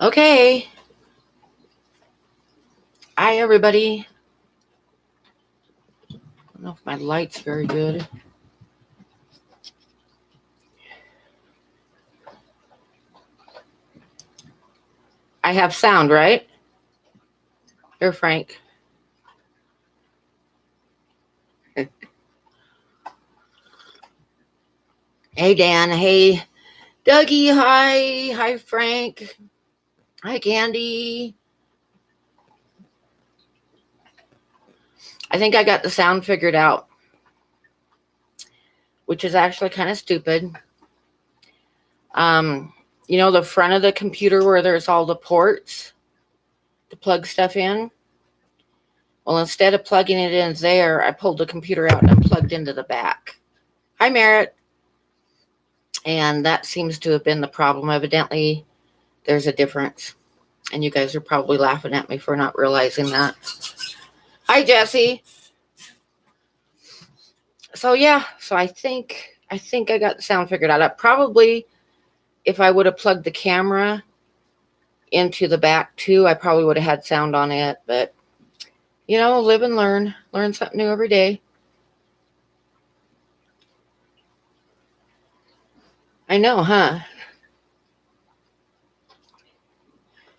Okay. Hi, everybody. I don't know if my light's very good. I have sound, right? Here, Frank. Hey, Dan. Hey, Dougie. Hi. Hi, Frank. Hi, Candy. I think I got the sound figured out, which is actually kind of stupid. Um, the front of the computer where there's all the ports to plug stuff in? Well, instead of plugging it in there, I pulled the computer out and plugged into the back. Hi, Merritt. And that seems to have been the problem. Evidently, there's a difference. And you guys are probably laughing at me for not realizing that. Hi, Jesse. So yeah, so I think I got the sound figured out. Probably if I would have plugged the camera into the back too, I probably would have had sound on it. But live and learn. Learn something new every day. I know, huh?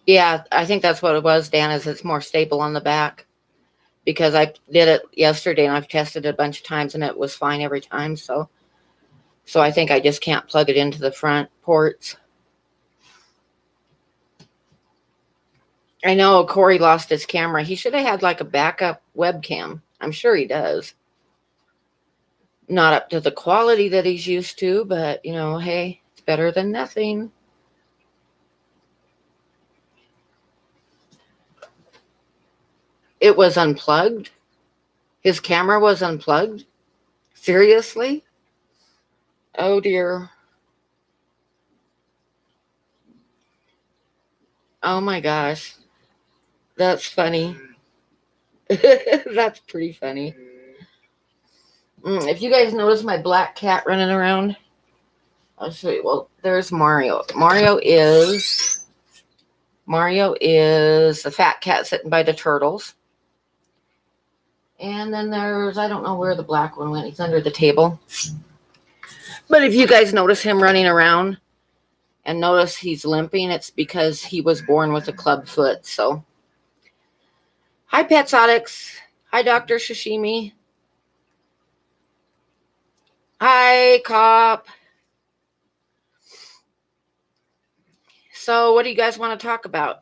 Yeah, I think that's what it was, Dan, is it's more stable on the back. Because I did it yesterday and I've tested it a bunch of times and it was fine every time. So I think I just can't plug it into the front ports. I know Corey lost his camera. He should have had like a backup webcam. I'm sure he does. Not up to the quality that he's used to, but hey, it's better than nothing. It was unplugged. His camera was unplugged. Seriously? Oh dear. Oh my gosh. That's funny. That's pretty funny. If you guys notice my black cat running around, I'll show you. Well, there's Mario. Mario is the fat cat sitting by the turtles. And then I don't know where the black one went. He's under the table. But if you guys notice him running around and notice he's limping, it's because he was born with a club foot. So, hi, Petsotics. Hi, Dr. Shishimi. Hi, Cop. So, what do you guys want to talk about?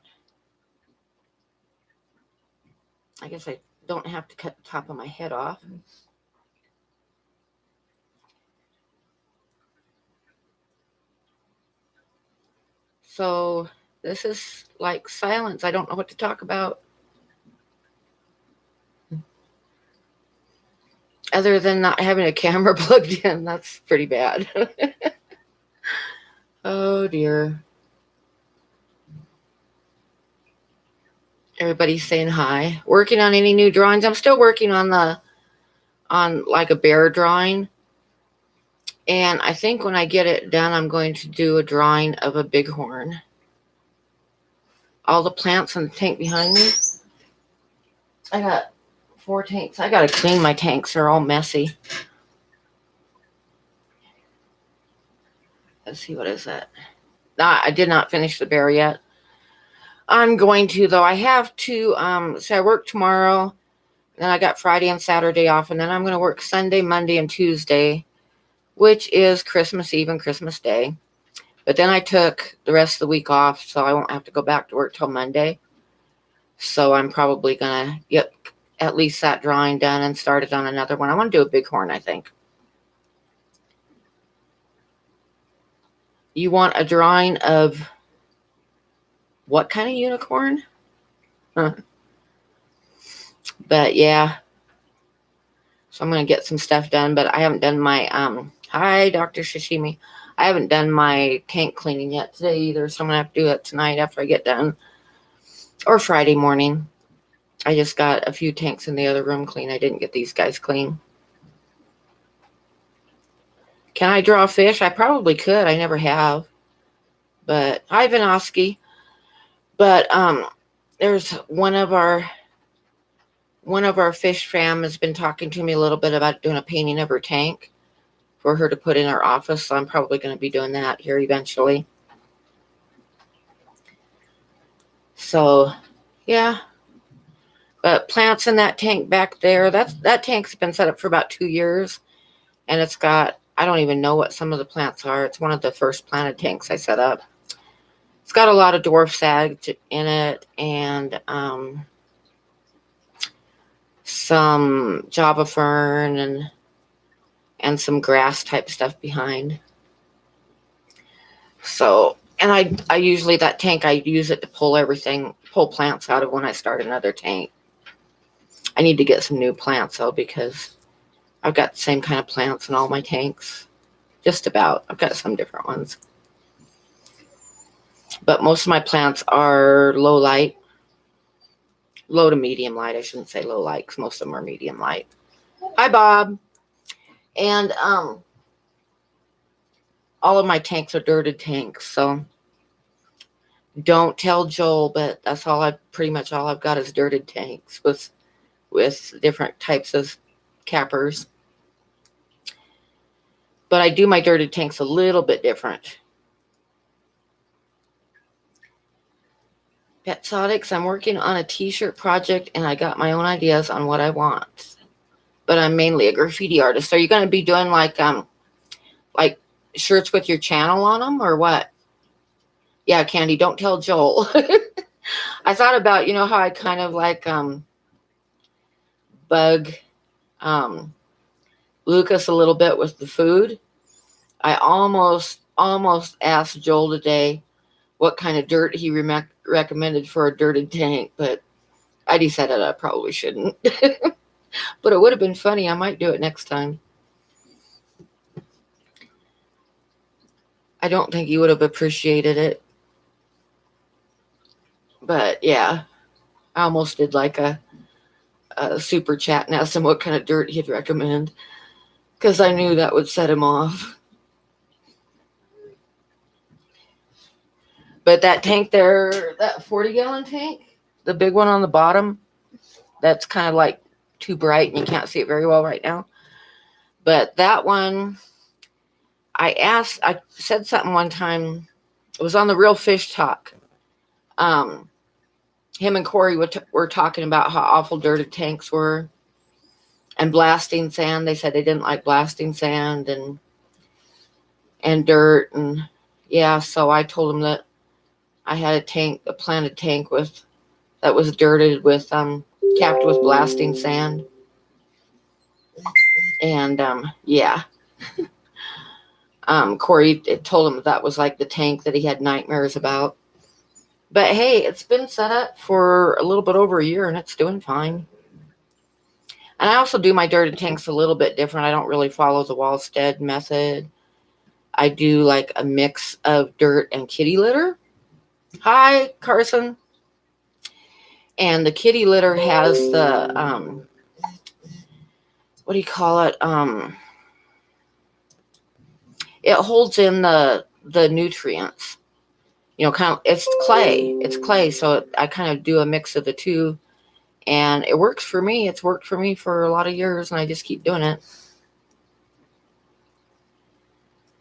I guess I don't have to cut the top of my head off. So, this is like silence. I don't know what to talk about. Other than not having a camera plugged in, that's pretty bad. Oh dear. Everybody's saying hi. Working on any new drawings? I'm still working on like a bear drawing. And I think when I get it done, I'm going to do a drawing of a bighorn. All the plants in the tank behind me. I got 4 tanks. I gotta clean my tanks. They're all messy. Let's see, what is that? I did not finish the bear yet. I'm going to, though. I have to, so I work tomorrow. Then I got Friday and Saturday off. And then I'm going to work Sunday, Monday, and Tuesday, which is Christmas Eve and Christmas Day. But then I took the rest of the week off, so I won't have to go back to work till Monday. So I'm probably going to get at least that drawing done and started on another one. I want to do a bighorn, I think. You want a drawing of what kind of unicorn? Huh. But yeah. So I'm going to get some stuff done, but I haven't done my, hi, Dr. Shishimi. I haven't done my tank cleaning yet today either, so I'm going to have to do it tonight after I get done. Or Friday morning. I just got a few tanks in the other room clean. I didn't get these guys clean. Can I draw fish? I probably could. I never have. But hi, Vinoski. But there's one of our fish fam has been talking to me a little bit about doing a painting of her tank for her to put in her office. So I'm probably going to be doing that here eventually. So, yeah. But plants in that tank back there, that tank's been set up for about 2 years. And it's got, I don't even know what some of the plants are. It's one of the first planted tanks I set up. It's got a lot of dwarf sag in it, and some java fern and some grass type stuff behind. So, and I usually, that tank, I use it to pull plants out of when I start another tank. I need to get some new plants though, because I've got the same kind of plants in all my tanks. Just about. I've got some different ones. But most of my plants are low light. Low to medium light. I shouldn't say low light, because most of them are medium light. Hi, Bob. And all of my tanks are dirted tanks, so don't tell Joel, but that's pretty much all I've got is dirted tanks with different types of cappers. But I do my dirted tanks a little bit different. Petsotics, I'm working on a t-shirt project and I got my own ideas on what I want. But I'm mainly a graffiti artist. Are you going to be doing like shirts with your channel on them or what? Yeah, Candy, don't tell Joel. I thought about, how I kind of like bug Lucas a little bit with the food. I almost asked Joel today what kind of dirt he recommended for a dirted tank, but I decided I probably shouldn't. But it would have been funny. I might do it next time. I don't think he would have appreciated it. But yeah, I almost did like a super chat and asked him what kind of dirt he'd recommend, because I knew that would set him off. But that tank there, that 40-gallon tank, the big one on the bottom, that's kind of like too bright and you can't see it very well right now. But that one, I said something one time. It was on the Real Fish Talk. Him and Corey were talking about how awful dirty tanks were and blasting sand. They said they didn't like blasting sand and dirt. And yeah, so I told them that I had a planted tank that was dirted with, capped with blasting sand. And yeah. Corey told him that was like the tank that he had nightmares about. But hey, it's been set up for a little bit over a year and it's doing fine. And I also do my dirty tanks a little bit different. I don't really follow the Wallstead method. I do like a mix of dirt and kitty litter. Hi, Carson. And the kitty litter has the, what do you call it? It holds in the nutrients. Kind of, it's clay. So I kind of do a mix of the two, and it works for me. It's worked for me for a lot of years, and I just keep doing it.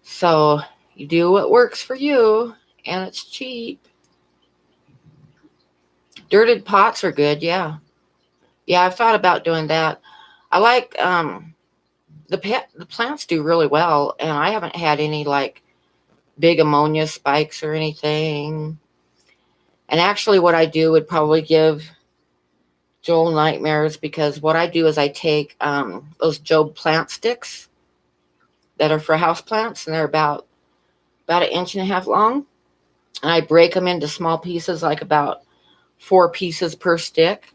So you do what works for you, and it's cheap. Dirted pots are good, yeah. Yeah, I've thought about doing that. I like the plants do really well, and I haven't had any like big ammonia spikes or anything. And actually what I do would probably give Joel nightmares, because what I do is I take those Job plant sticks that are for house plants, and they're about 1.5 inches long, and I break them into small pieces, like about 4 pieces per stick.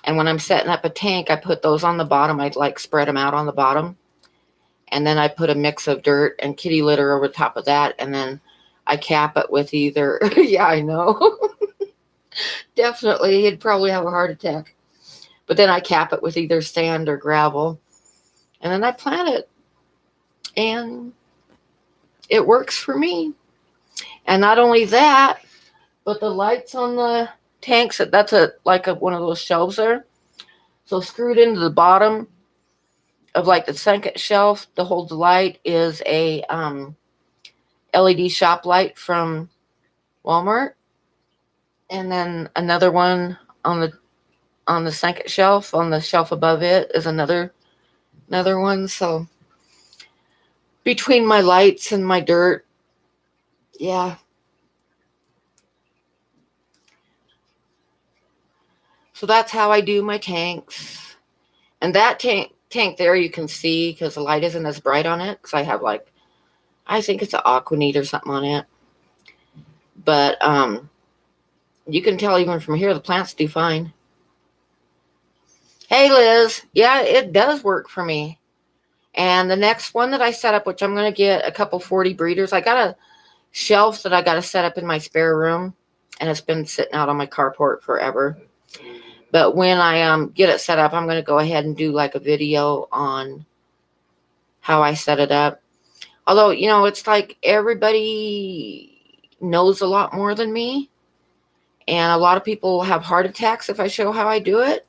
And when I'm setting up a tank, I put those on the bottom. I'd like spread them out on the bottom, and then I put a mix of dirt and kitty litter over top of that, and then I cap it with either yeah, I know. Definitely, he'd probably have a heart attack. But then I cap it with either sand or gravel, and then I plant it, and it works for me. And not only that, but the lights on the tanks, that's one of those shelves there. So screwed into the bottom of like the second shelf to hold the light is a LED shop light from Walmart, and then another one on the second shelf. On the shelf above it is another one. So between my lights and my dirt, yeah. So that's how I do my tanks. And that tank there you can see because the light isn't as bright on it because I have like, I think it's an Aquaneat or something on it. But you can tell even from here the plants do fine. Hey Liz, yeah, it does work for me. And the next one that I set up, which I'm going to get a couple 40 breeders, I got a shelf that I got to set up in my spare room, and it's been sitting out on my carport forever. But when I get it set up, I'm going to go ahead and do like a video on how I set it up. Although, it's like everybody knows a lot more than me. And a lot of people have heart attacks if I show how I do it.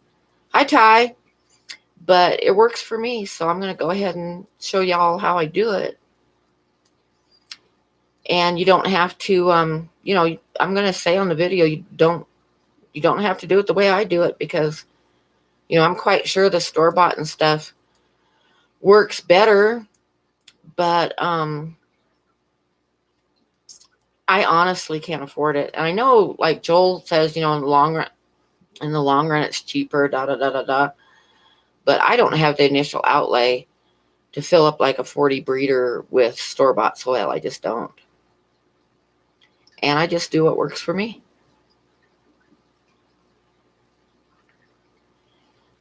Hi, Ty. But it works for me, so I'm going to go ahead and show y'all how I do it. And you don't have to, I'm going to say on the video, you don't have to do it the way I do it because, I'm quite sure the store-bought and stuff works better. But I honestly can't afford it. And I know, like Joel says, in the long run, it's cheaper, da da da da da. But I don't have the initial outlay to fill up like a 40 breeder with store-bought soil. I just don't. And I just do what works for me.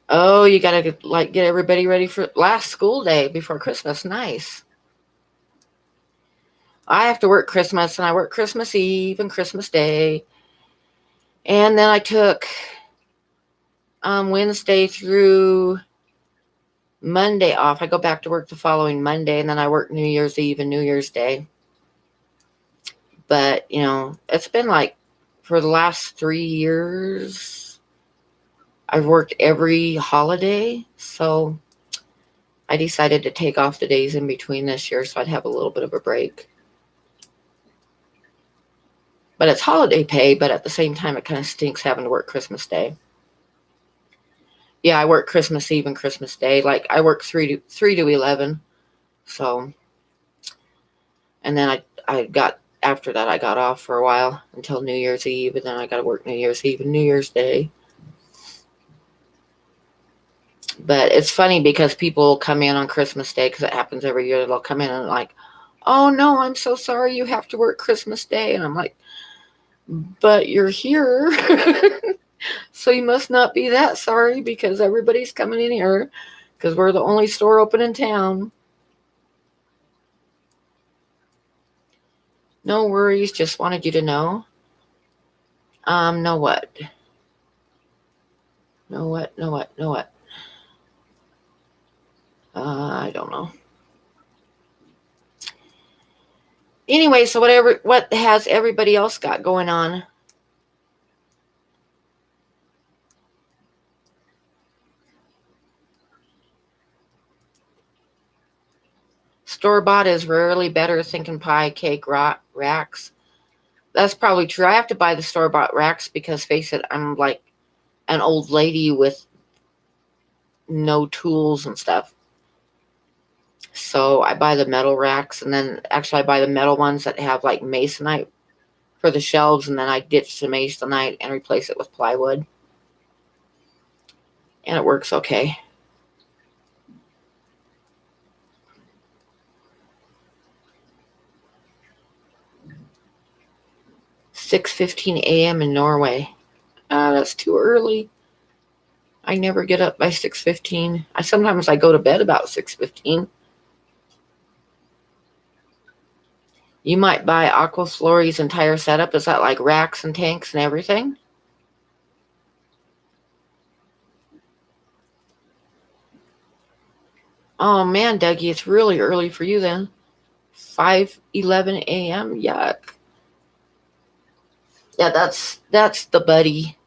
Oh, you got to get everybody ready for last school day before Christmas. Nice. I have to work Christmas, and I work Christmas Eve and Christmas Day. And then I took Wednesday through Monday off. I go back to work the following Monday, and then I work New Year's Eve and New Year's Day. But, it's been like for the last 3 years, I've worked every holiday. So I decided to take off the days in between this year so I'd have a little bit of a break. But it's holiday pay, but at the same time, it kind of stinks having to work Christmas Day. Yeah, I work Christmas Eve and Christmas Day. Like, I work 3 to 11. So, and then after that, I got off for a while until New Year's Eve, and then I got to work New Year's Eve and New Year's Day. But it's funny because people come in on Christmas Day, because it happens every year. They'll come in and like, oh, no, I'm so sorry you have to work Christmas Day. And I'm like, but you're here. So you must not be that sorry because everybody's coming in here because we're the only store open in town. No worries. Just wanted you to know. Know what? Know what? Know what? Know what? I don't know. Anyway, so what has everybody else got going on? Store-bought is rarely better, thinking pie, cake, racks. That's probably true. I have to buy the store-bought racks because, face it, I'm like an old lady with no tools and stuff. So I buy the metal racks, and then actually I buy the metal ones that have like masonite for the shelves, and then I ditch the masonite and replace it with plywood. And it works okay. "6:15 a.m. in Norway." That's too early. I never get up by 6:15. Sometimes I go to bed about 6:15. You might buy Aquaflory's entire setup. Is that like racks and tanks and everything? Oh man, Dougie, it's really early for you then. 5:11 a.m. Yuck. Yeah, that's the buddy.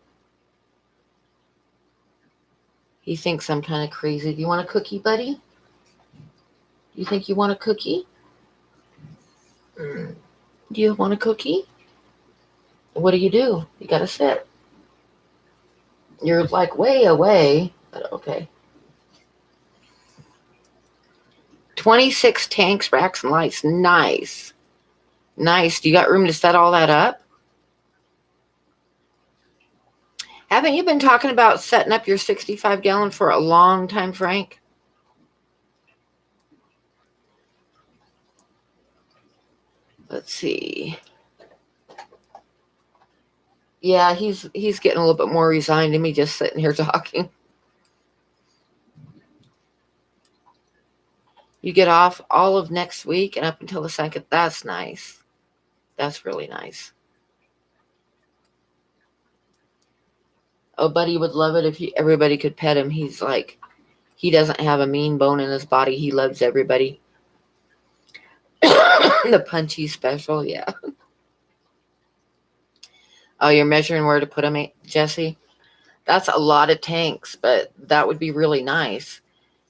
He thinks I'm kind of crazy. Do you want a cookie, buddy? You think you want a cookie? Mm. Do you want a cookie? What do? You gotta sit. You're like way away, but okay. 26 tanks, racks, and lights. Nice. Nice. Do you got room to set all that up? Haven't you been talking about setting up your 65 gallon for a long time, Frank? Let's see. Yeah, he's getting a little bit more resigned to me just sitting here talking. You get off all of next week and up until the second. That's nice. That's really nice. Oh, Buddy would love it if everybody could pet him. He's like, he doesn't have a mean bone in his body. He loves everybody. The punchy special, yeah. Oh, you're measuring where to put them, Jesse? That's a lot of tanks, but that would be really nice.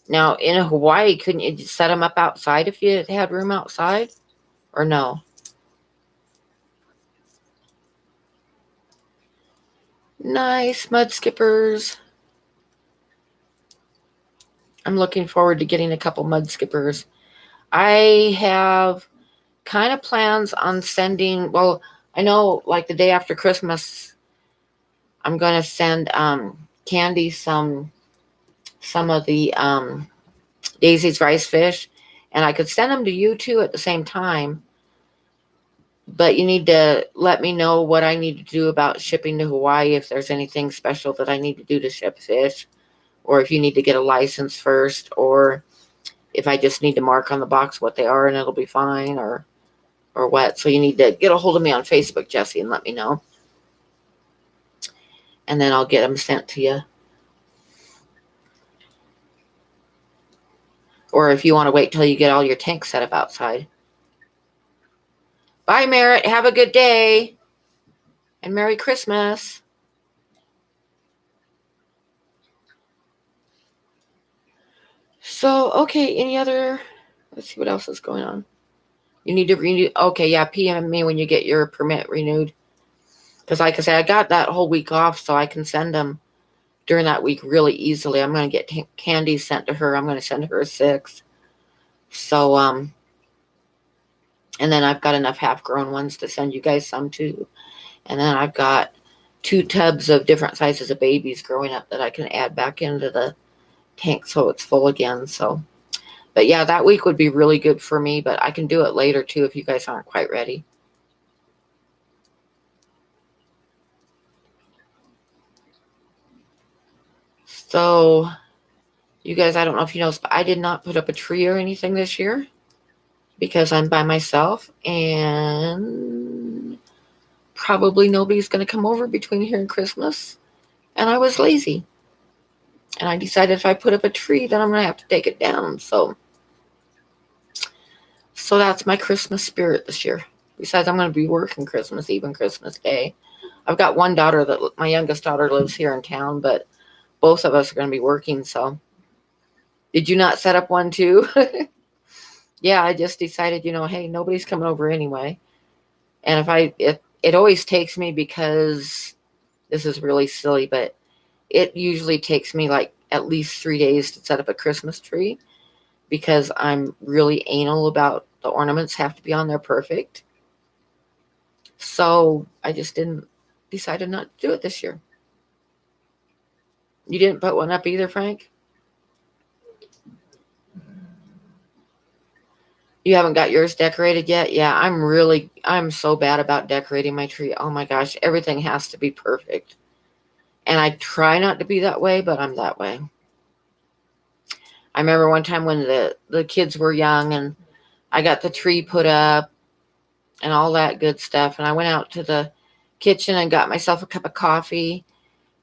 Now, in Hawaii, couldn't you just set them up outside if you had room outside? Or no? Nice mud skippers. I'm looking forward to getting a couple mud skippers. I have kind of plans on sending, well, I know like the day after Christmas, I'm going to send Candy some of the Daisy's rice fish, and I could send them to you too at the same time. But you need to let me know what I need to do about shipping to Hawaii, if there's anything special that I need to do to ship fish, or if you need to get a license first, or if I just need to mark on the box what they are and it'll be fine, or what. So you need to get a hold of me on Facebook, Jesse, and let me know. And then I'll get them sent to you. Or if you want to wait till you get all your tanks set up outside. Bye, Merritt. Have a good day. And Merry Christmas. So, okay, any other... Let's see what else is going on. You need to renew... Okay, yeah, PM me when you get your permit renewed. Because like I said, I got that whole week off, so I can send them during that week really easily. I'm going to get candy sent to her. I'm going to send her 6. So, and then I've got enough half-grown ones to send you guys some too. And then I've got 2 tubs of different sizes of babies growing up that I can add back into the tank so it's full again. So, but yeah, that week would be really good for me, but I can do it later too if you guys aren't quite ready. So, you guys, I don't know if you know, but I did not put up a tree or anything this year because I'm by myself, and probably nobody's going to come over between here and Christmas. And I was lazy. And I decided if I put up a tree, then I'm going to have to take it down. So that's my Christmas spirit this year. Besides, I'm going to be working Christmas Eve and Christmas Day. I've got one daughter my youngest daughter lives here in town, but both of us are going to be working. So, did you not set up one too? Yeah, I just decided, hey, nobody's coming over anyway. And it always takes me, because this is really silly, but it usually takes me like at least 3 days to set up a Christmas tree, because I'm really anal about the ornaments have to be on there perfect. So I just decided not to do it this year. You didn't put one up either, Frank? You haven't got yours decorated yet? Yeah, I'm so bad about decorating my tree. Oh my gosh, everything has to be perfect. And I try not to be that way, but I'm that way. I remember one time when the kids were young and I got the tree put up and all that good stuff. And I went out to the kitchen and got myself a cup of coffee.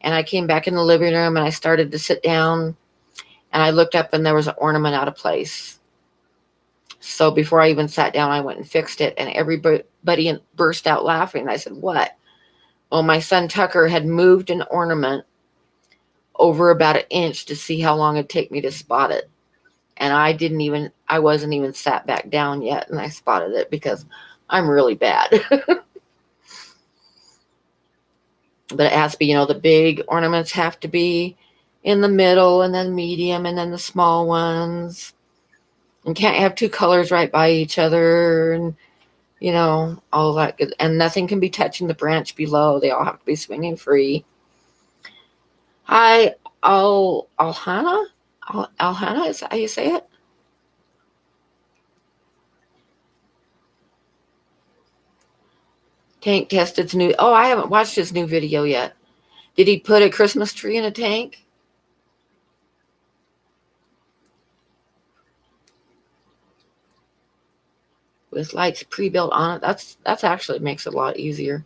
And I came back in the living room and I started to sit down. And I looked up and there was an ornament out of place. So before I even sat down, I went and fixed it. And everybody burst out laughing. I said, "What?" Well, my son Tucker had moved an ornament over about an inch to see how long it'd take me to spot it. And I wasn't even sat back down yet, and I spotted it because I'm really bad. But it has to be, the big ornaments have to be in the middle, and then medium, and then the small ones. And can't have two colors right by each other, and all that good. And nothing can be touching the branch below. They all have to be swinging free. Hi, Alhana? Alhana, is that how you say it? Tank tested new. Oh, I haven't watched his new video yet. Did he put a Christmas tree in a tank? With lights pre-built on it. That's actually makes it a lot easier.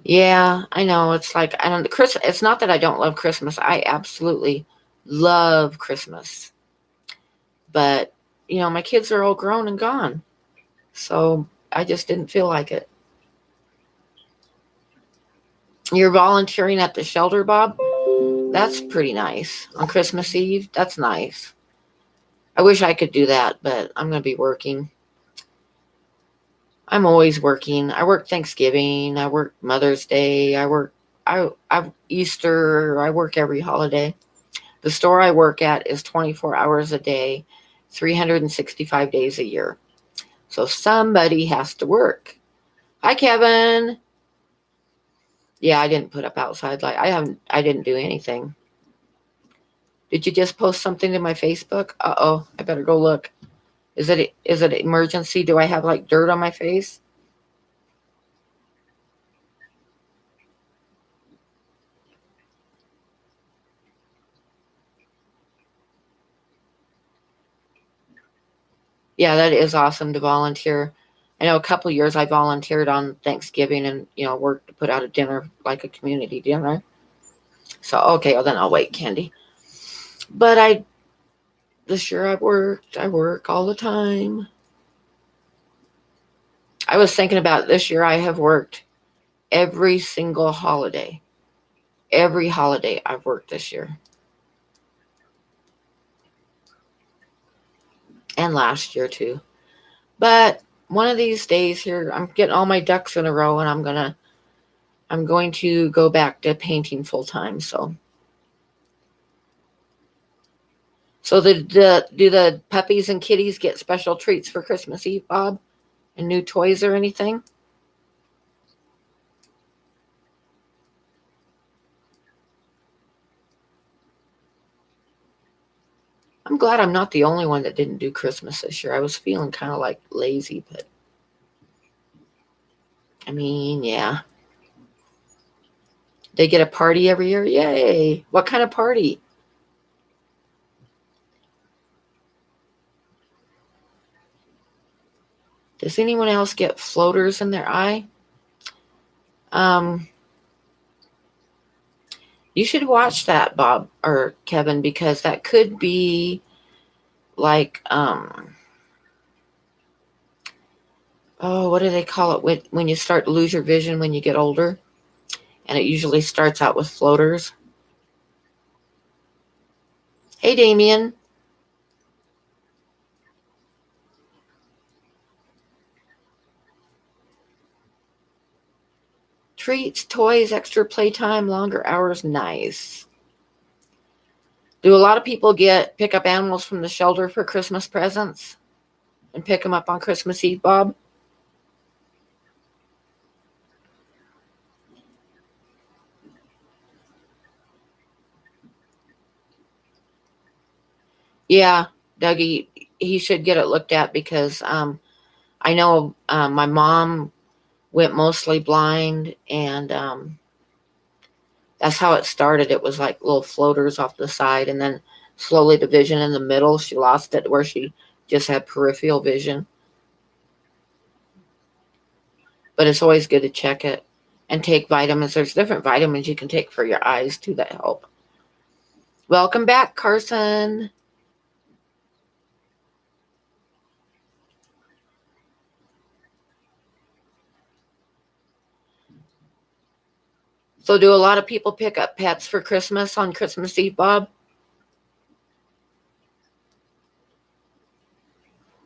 Yeah, I know. It's like I don't Chris. It's not that I don't love Christmas. I absolutely love Christmas. But my kids are all grown and gone, so I just didn't feel like it. You're volunteering at the shelter, Bob? That's pretty nice. On Christmas Eve? That's nice. I wish I could do that, but I'm going to be working. I'm always working. I work Thanksgiving. I work Mother's Day. I Easter. I work every holiday. The store I work at is 24 hours a day, 365 days a year. So somebody has to work. Hi, Kevin. Yeah, I didn't put up outside light. I didn't do anything. Did you just post something to my Facebook? Uh-oh, I better go look. Is it emergency? Do I have like dirt on my face? Yeah, that is awesome to volunteer. I know a couple of years I volunteered on Thanksgiving and worked to put out a dinner, like a community dinner. So okay, well then I'll wait, Candy. But this year I work all the time. I was thinking about this year I have worked every single holiday. Every holiday I've worked this year. And last year too. But one of these days here, I'm getting all my ducks in a row, and I'm going to go back to painting full time. So do the puppies and kitties get special treats for Christmas Eve, Bob? And new toys or anything? I'm glad I'm not the only one that didn't do Christmas this year. I was feeling kind of like lazy, but I mean, yeah. They get a party every year. Yay. What kind of party? Does anyone else get floaters in their eye? Um, you should watch that, Bob or Kevin, because that could be like oh, what do they call it when you start to lose your vision when you get older? And it usually starts out with floaters. Hey, Damien. Treats, toys, extra playtime, longer hours. Nice. Do a lot of people pick up animals from the shelter for Christmas presents and pick them up on Christmas Eve, Bob? Yeah, Dougie, he should get it looked at because I know my mom went mostly blind, and that's how it started. It was like little floaters off the side, and then slowly the vision in the middle, she lost it where she just had peripheral vision. But it's always good to check it and take vitamins. There's different vitamins you can take for your eyes too that help. Welcome back, Carson. So do a lot of people pick up pets for Christmas on Christmas Eve, Bob?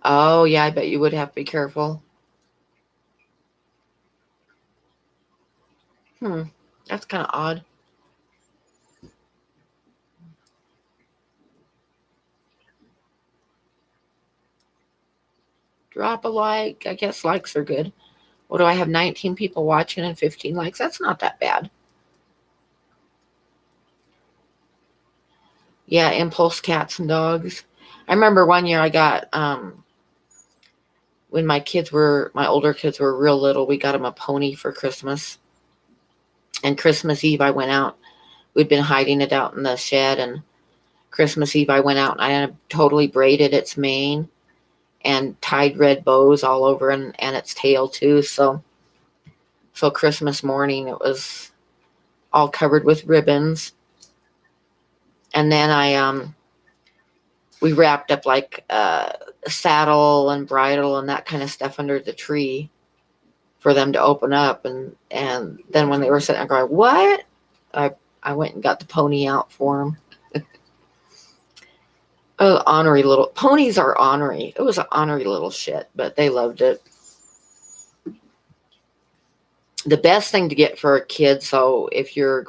Oh, yeah, I bet you would have to be careful. Hmm, that's kind of odd. Drop a like. I guess likes are good. What do I have? 19 people watching and 15 likes. That's not that bad. Yeah, impulse cats and dogs. I remember one year I got when my older kids were real little, we got them a pony for Christmas. And Christmas Eve I went out. We'd been hiding it out in the shed, and Christmas Eve I went out and I totally braided its mane and tied red bows all over and its tail too. So Christmas morning it was all covered with ribbons. And then we wrapped up like a saddle and bridle and that kind of stuff under the tree for them to open up. And then when they were sitting there going, what? I I went and got the pony out for them. Oh, ornery little ponies are ornery. It was an ornery little shit, but they loved it. The best thing to get for a kid, so if you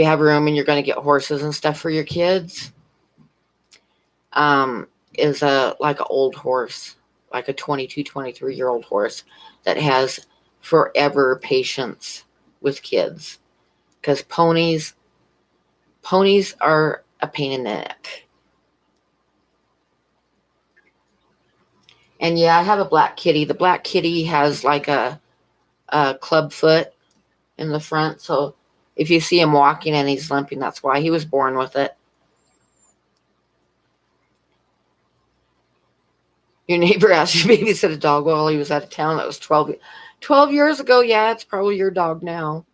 have room and you're going to get horses and stuff for your kids, is a like an old horse, like a 22, 23-year-old horse that has forever patience with kids. Because ponies are a pain in the neck. And yeah, I have a black kitty. The black kitty has like a club foot in the front. So if you see him walking and he's limping, that's why he was born with it. Your neighbor asked you to babysit a dog while he was out of town. That was 12 years ago. Yeah, it's probably your dog now.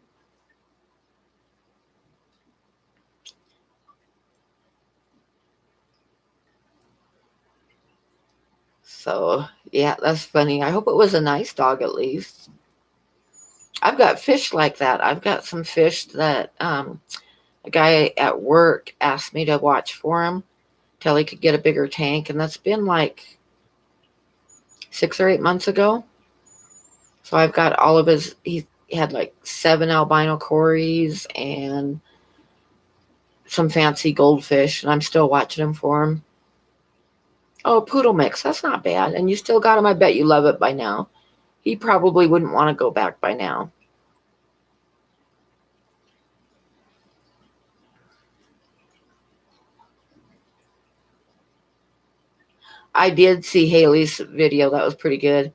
So, yeah, that's funny. I hope it was a nice dog at least. I've got fish like that. I've got some fish that a guy at work asked me to watch for him till he could get a bigger tank. And that's been like 6 or 8 months ago. So I've got all of he had like 7 albino cories and some fancy goldfish. And I'm still watching him for him. Oh, poodle mix. That's not bad. And you still got him. I bet you love it by now. He probably wouldn't want to go back by now. I did see Haley's video. That was pretty good.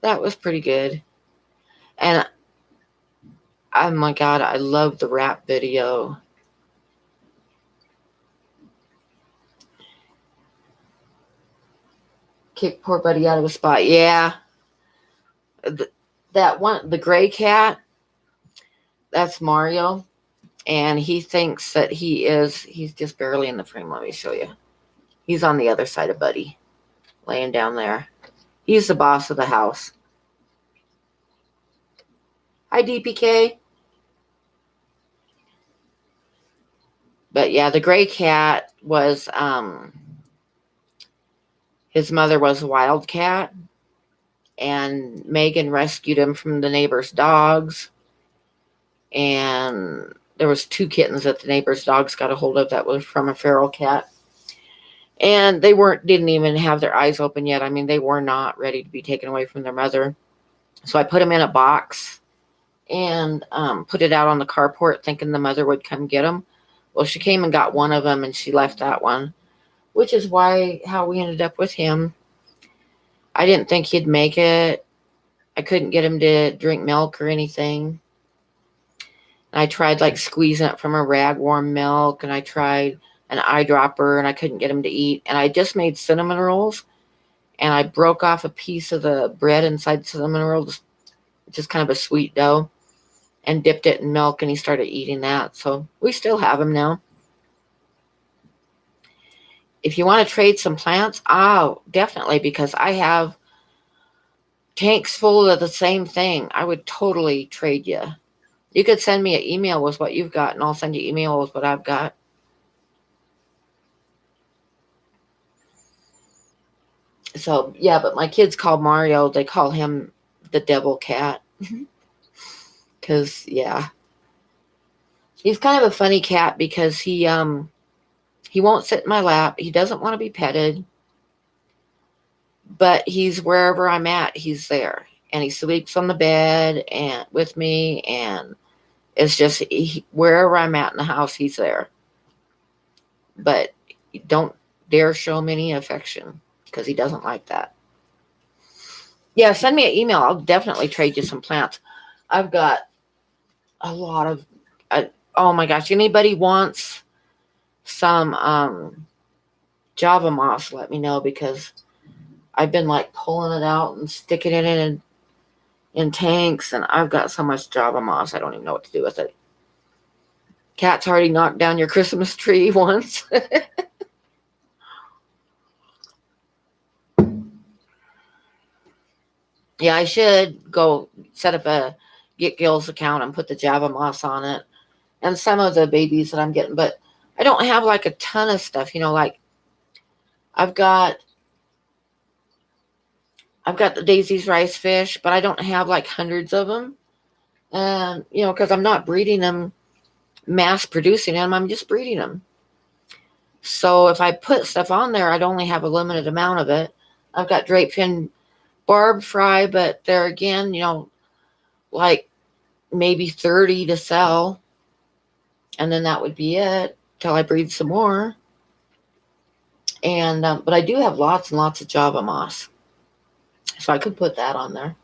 That was pretty good. And oh my God, I love the rap video. Kick poor buddy out of a spot. Yeah. That one, the gray cat, that's Mario. And he thinks that he's just barely in the frame. Let me show you. He's on the other side of Buddy, laying down there. He's the boss of the house. Hi, DPK. But yeah, the gray cat was, his mother was a wild cat, and Megan rescued him from the neighbor's dogs. And there was 2 kittens that the neighbor's dogs got a hold of that was from a feral cat. And they didn't even have their eyes open yet. I mean, they were not ready to be taken away from their mother. So I put them in a box and put it out on the carport thinking the mother would come get them. Well, she came and got one of them and she left that one, which is how we ended up with him. I didn't think he'd make it. I couldn't get him to drink milk or anything. And I tried like squeezing it from a rag warm milk, and I tried an eyedropper, and I couldn't get him to eat. And I just made cinnamon rolls, and I broke off a piece of the bread inside the cinnamon rolls, just kind of a sweet dough, and dipped it in milk, and he started eating that. So we still have him now. If you want to trade some plants, oh, definitely, because I have tanks full of the same thing, I would totally trade you. You could send me an email with what you've got, and I'll send you an email with what I've got. So, yeah, but my kids call Mario, they call him the devil cat. Because, yeah. He's kind of a funny cat because he won't sit in my lap. He doesn't want to be petted. But he's wherever I'm at, he's there. And he sleeps on the bed and with me, and it's just wherever I'm at in the house, he's there. But don't dare show me any affection because he doesn't like that. Yeah, send me an email. I'll definitely trade you some plants. I've got a lot of, oh my gosh, anybody wants some Java moss, let me know, because I've been like pulling it out and sticking it in tanks, and I've got so much Java moss, I don't even know what to do with it. Cat's already knocked down your Christmas tree once. Yeah, I should go set up a Get Gills account and put the Java moss on it and some of the babies that I'm getting, but I don't have like a ton of stuff, like I've got the Daisy's rice fish, but I don't have like hundreds of them. And, because I'm not breeding them, mass producing them, I'm just breeding them. So if I put stuff on there, I'd only have a limited amount of it. I've got drape fin barb fry, but they're again, like maybe 30 to sell. And then that would be it till I breed some more. And, but I do have lots and lots of Java moss. So I could put that on there.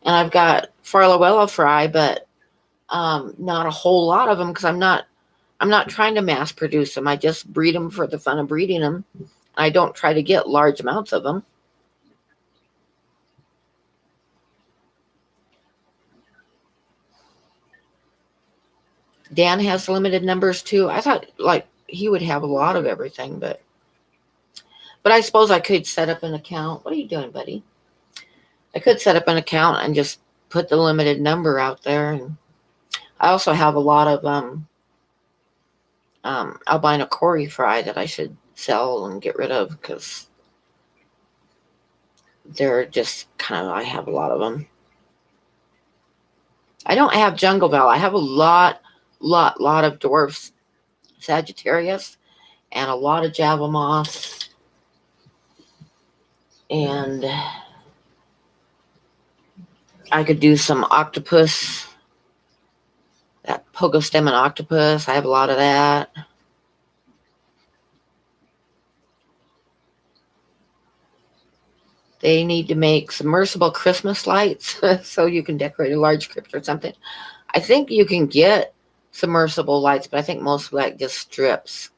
And I've got Farlowella fry, but not a whole lot of them because I'm not trying to mass produce them. I just breed them for the fun of breeding them. I don't try to get large amounts of them. Dan has limited numbers too. I thought like he would have a lot of everything, but I suppose I could set up an account. What are you doing, buddy? I could set up an account and just put the limited number out there. And I also have a lot of albino Cory fry that I should sell and get rid of because they're just I have a lot of them. I don't have Jungle Val. I have a lot of dwarfs Sagittarius and a lot of Java moss. And I could do some octopus, that pogostem and octopus. I have a lot of that. They need to make submersible Christmas lights so you can decorate a large crypt or something. I think you can get submersible lights, but I think most like just strips.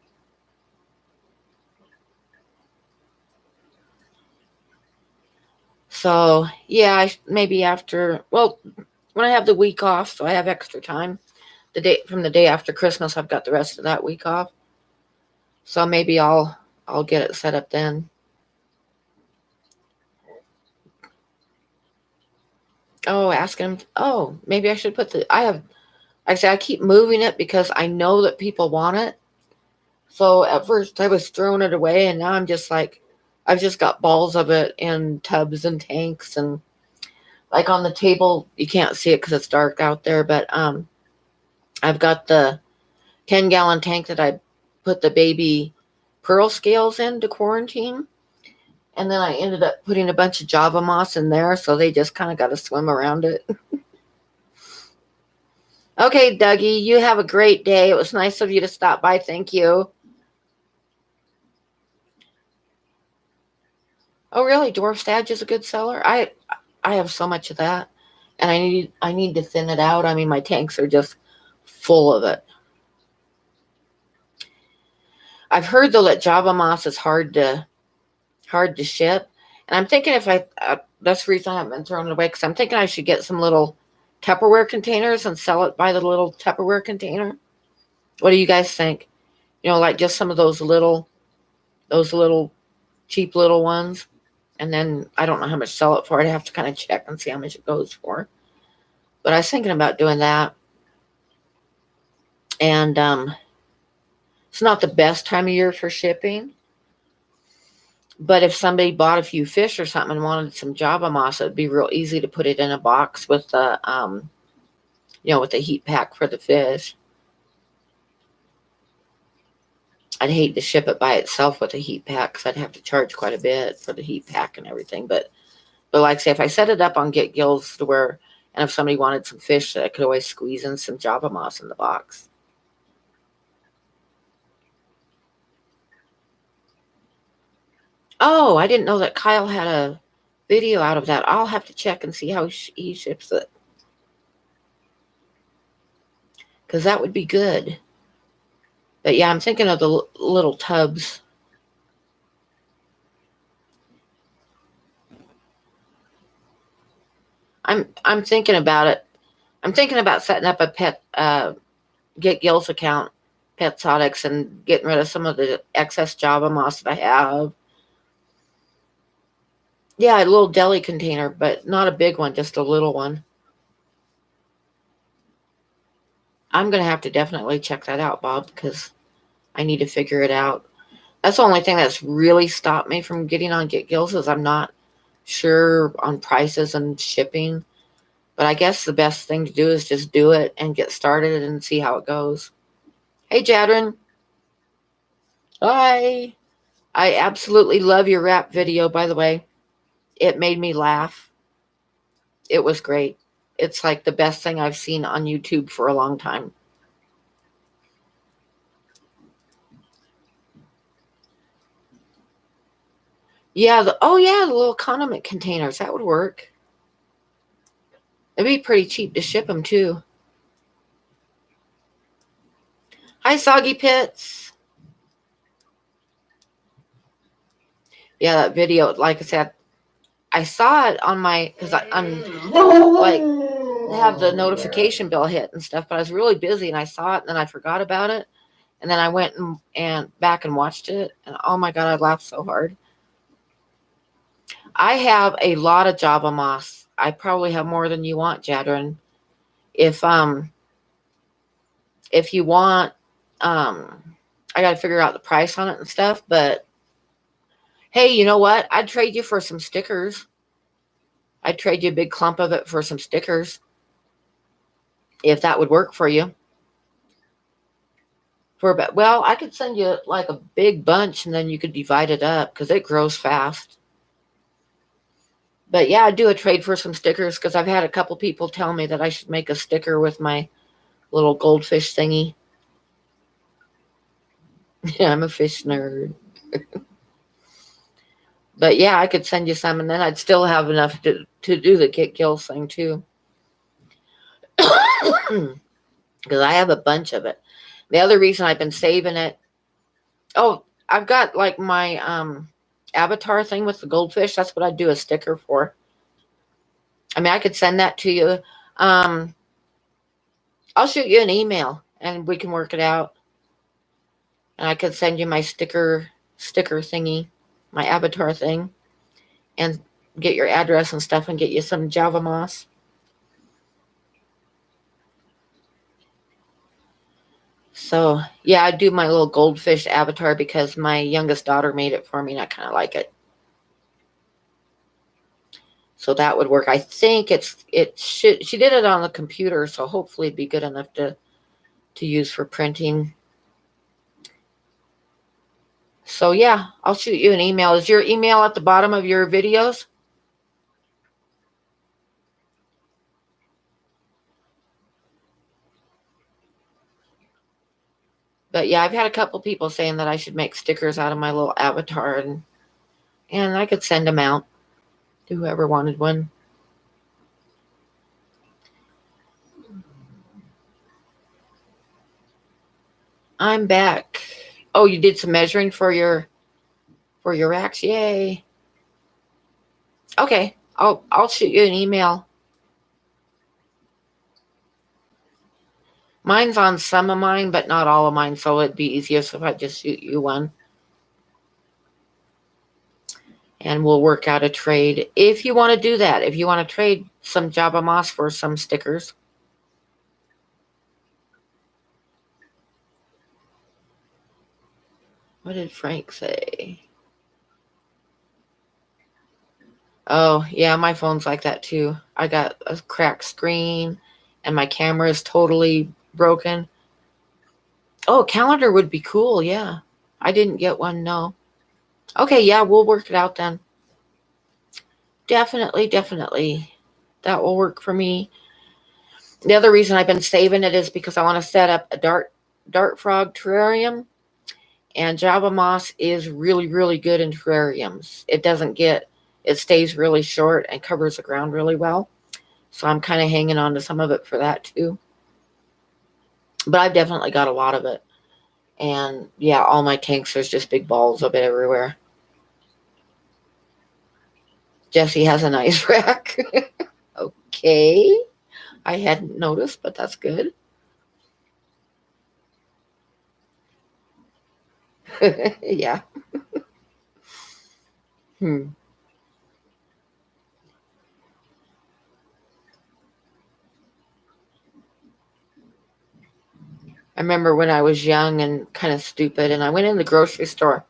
So, yeah, maybe after, well, when I have the week off, so I have extra time. From the day after Christmas, I've got the rest of that week off. So maybe I'll get it set up then. Oh, ask him. Oh, maybe I should put I keep moving it because I know that people want it. So at first I was throwing it away, and now I'm just like, I've just got balls of it in tubs and tanks, and like on the table, you can't see it because it's dark out there, but I've got the 10-gallon tank that I put the baby pearl scales in to quarantine. And then I ended up putting a bunch of Java moss in there, so they just kind of got to swim around it. Okay, Dougie, you have a great day. It was nice of you to stop by. Thank you. Oh, really? Dwarf Sag is a good seller? I have so much of that, and I need to thin it out. I mean, my tanks are just full of it. I've heard though that Java moss is hard to ship, and I'm thinking if that's the reason I haven't been throwing it away, because I'm thinking I should get some little Tupperware containers and sell it by the little Tupperware container. What do you guys think? Like just some of those little cheap little ones. And then I don't know how much to sell it for. I'd have to kind of check and see how much it goes for. But I was thinking about doing that. And it's not the best time of year for shipping. But if somebody bought a few fish or something and wanted some Java moss, it'd be real easy to put it in a box with the, with the heat pack for the fish. I'd hate to ship it by itself with a heat pack because I'd have to charge quite a bit for the heat pack and everything. But like I say, if I set it up on Get Gills to where, and if somebody wanted some fish, I could always squeeze in some Java moss in the box. Oh, I didn't know that Kyle had a video out of that. I'll have to check and see how he ships it. Because that would be good. But yeah, I'm thinking of the little tubs. I'm thinking about it. I'm thinking about setting up a pet Get Gills account, Petsotics, and getting rid of some of the excess Java moss that I have. Yeah, a little deli container, but not a big one, just a little one. I'm going to have to definitely check that out, Bob, because I need to figure it out. That's the only thing that's really stopped me from getting on Get Gills is I'm not sure on prices and shipping. But I guess the best thing to do is just do it and get started and see how it goes. Hey, Jadrin. Hi. I absolutely love your rap video, by the way. It made me laugh. It was great. It's like the best thing I've seen on YouTube for a long time. Yeah, the little condiment containers. That would work. It'd be pretty cheap to ship them, too. Hi, Soggy Pits. Yeah, that video, like I said, I saw it on my, because I'm like, have the notification bell hit and stuff, but I was really busy and I saw it and then I forgot about it. And then I went and back and watched it. And oh my God, I laughed so hard. I have a lot of Java moss. I probably have more than you want, Jadrin. If you want, I got to figure out the price on it and stuff. But hey, you know what? I'd trade you for some stickers. I'd trade you a big clump of it for some stickers, if that would work for you. Well, I could send you like a big bunch, and then you could divide it up because it grows fast. But yeah, I'd do a trade for some stickers because I've had a couple people tell me that I should make a sticker with my little goldfish thingy. Yeah, I'm a fish nerd. But yeah, I could send you some, and then I'd still have enough to do the Get Gills thing too. Because I have a bunch of it. The other reason I've been saving it, I've got like my avatar thing with the goldfish. That's what I'd do a sticker for. I mean, I could send that to you. I'll shoot you an email and we can work it out. And I could send you my sticker thingy, my avatar thing, and get your address and stuff and get you some Java moss. So, yeah, I do my little goldfish avatar because my youngest daughter made it for me and I kind of like it. So that would work. I think she did it on the computer, so hopefully it'd be good enough to use for printing. So yeah, I'll shoot you an email. Is your email at the bottom of your videos? But yeah, I've had a couple people saying that I should make stickers out of my little avatar and I could send them out to whoever wanted one. I'm back. Oh, you did some measuring for your racks? Yay. Okay, I'll shoot you an email. Mine's on some of mine, but not all of mine, so it'd be easiest if I just shoot you one. and we'll work out a trade if you want to do that. If you want to trade some Java Moss for some stickers. What did Frank say? Oh, yeah, my phone's like that too. I got a cracked screen and my camera is totally broken. Oh, calendar would be cool, yeah. I didn't get one, no. Okay, yeah, we'll work it out then. Definitely. That will work for me. The other reason I've been saving it is because I want to set up a dart frog terrarium. And Java Moss is really good in terrariums. It stays really short and covers the ground really well. So I'm kind of hanging on to some of it for that too. But I've definitely got a lot of it. And yeah, all my tanks, there's just big balls of it everywhere. Jesse has a nice rack. Okay. I hadn't noticed, but that's good. Yeah. Hmm. I remember when I was young and kind of stupid, and I went in the grocery store,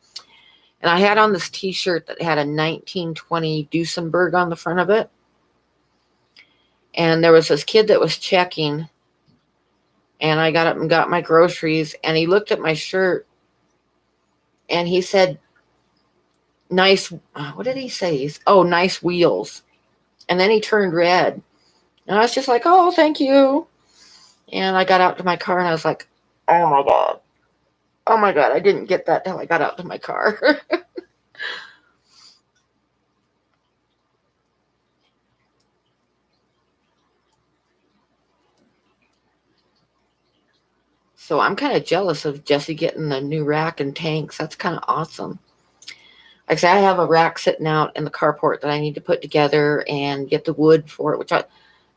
and I had on this T-shirt that had a 1920 Duesenberg on the front of it. And there was this kid that was checking, and I got up and got my groceries, and he looked at my shirt, and he said, "Nice." What did he say? Oh, nice wheels. And then he turned red, and I was just like, "Oh, thank you." And I got out to my car, and I was like, "Oh my god." Oh my god, I didn't get that till I got out to my car. So I'm kind of jealous of Jesse getting the new rack and tanks. That's kind of awesome. Like I said, I have a rack sitting out in the carport that I need to put together and get the wood for it, which I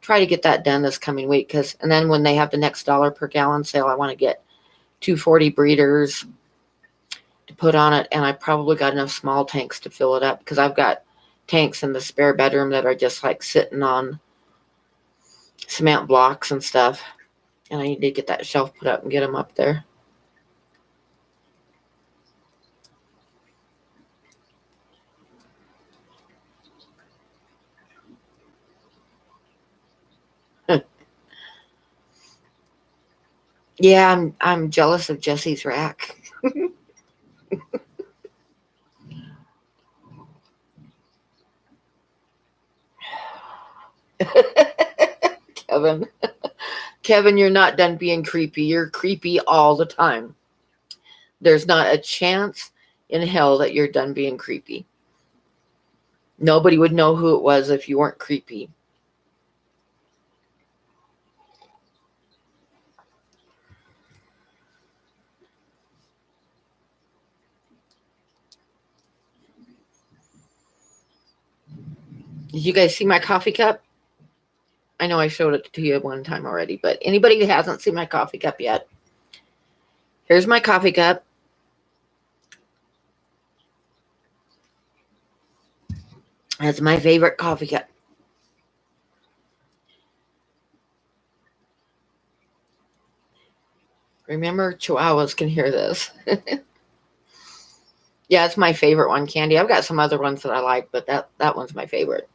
try to get that done this coming week. And then when they have the next dollar per gallon sale, I want to get 240 breeders to put on it. And I probably got enough small tanks to fill it up because I've got tanks in the spare bedroom that are just like sitting on cement blocks and stuff. And I need to get that shelf put up and get them up there. Yeah, I'm jealous of Jesse's rack. Kevin. Kevin, you're not done being creepy. You're creepy all the time. There's not a chance in hell that you're done being creepy. Nobody would know who it was if you weren't creepy. Did you guys see my coffee cup? I know I showed it to you one time already, but anybody who hasn't seen my coffee cup yet, here's my coffee cup. That's my favorite coffee cup. Remember, Chihuahuas can hear this. Yeah, it's my favorite one, Candy. I've got some other ones that I like, but that one's my favorite.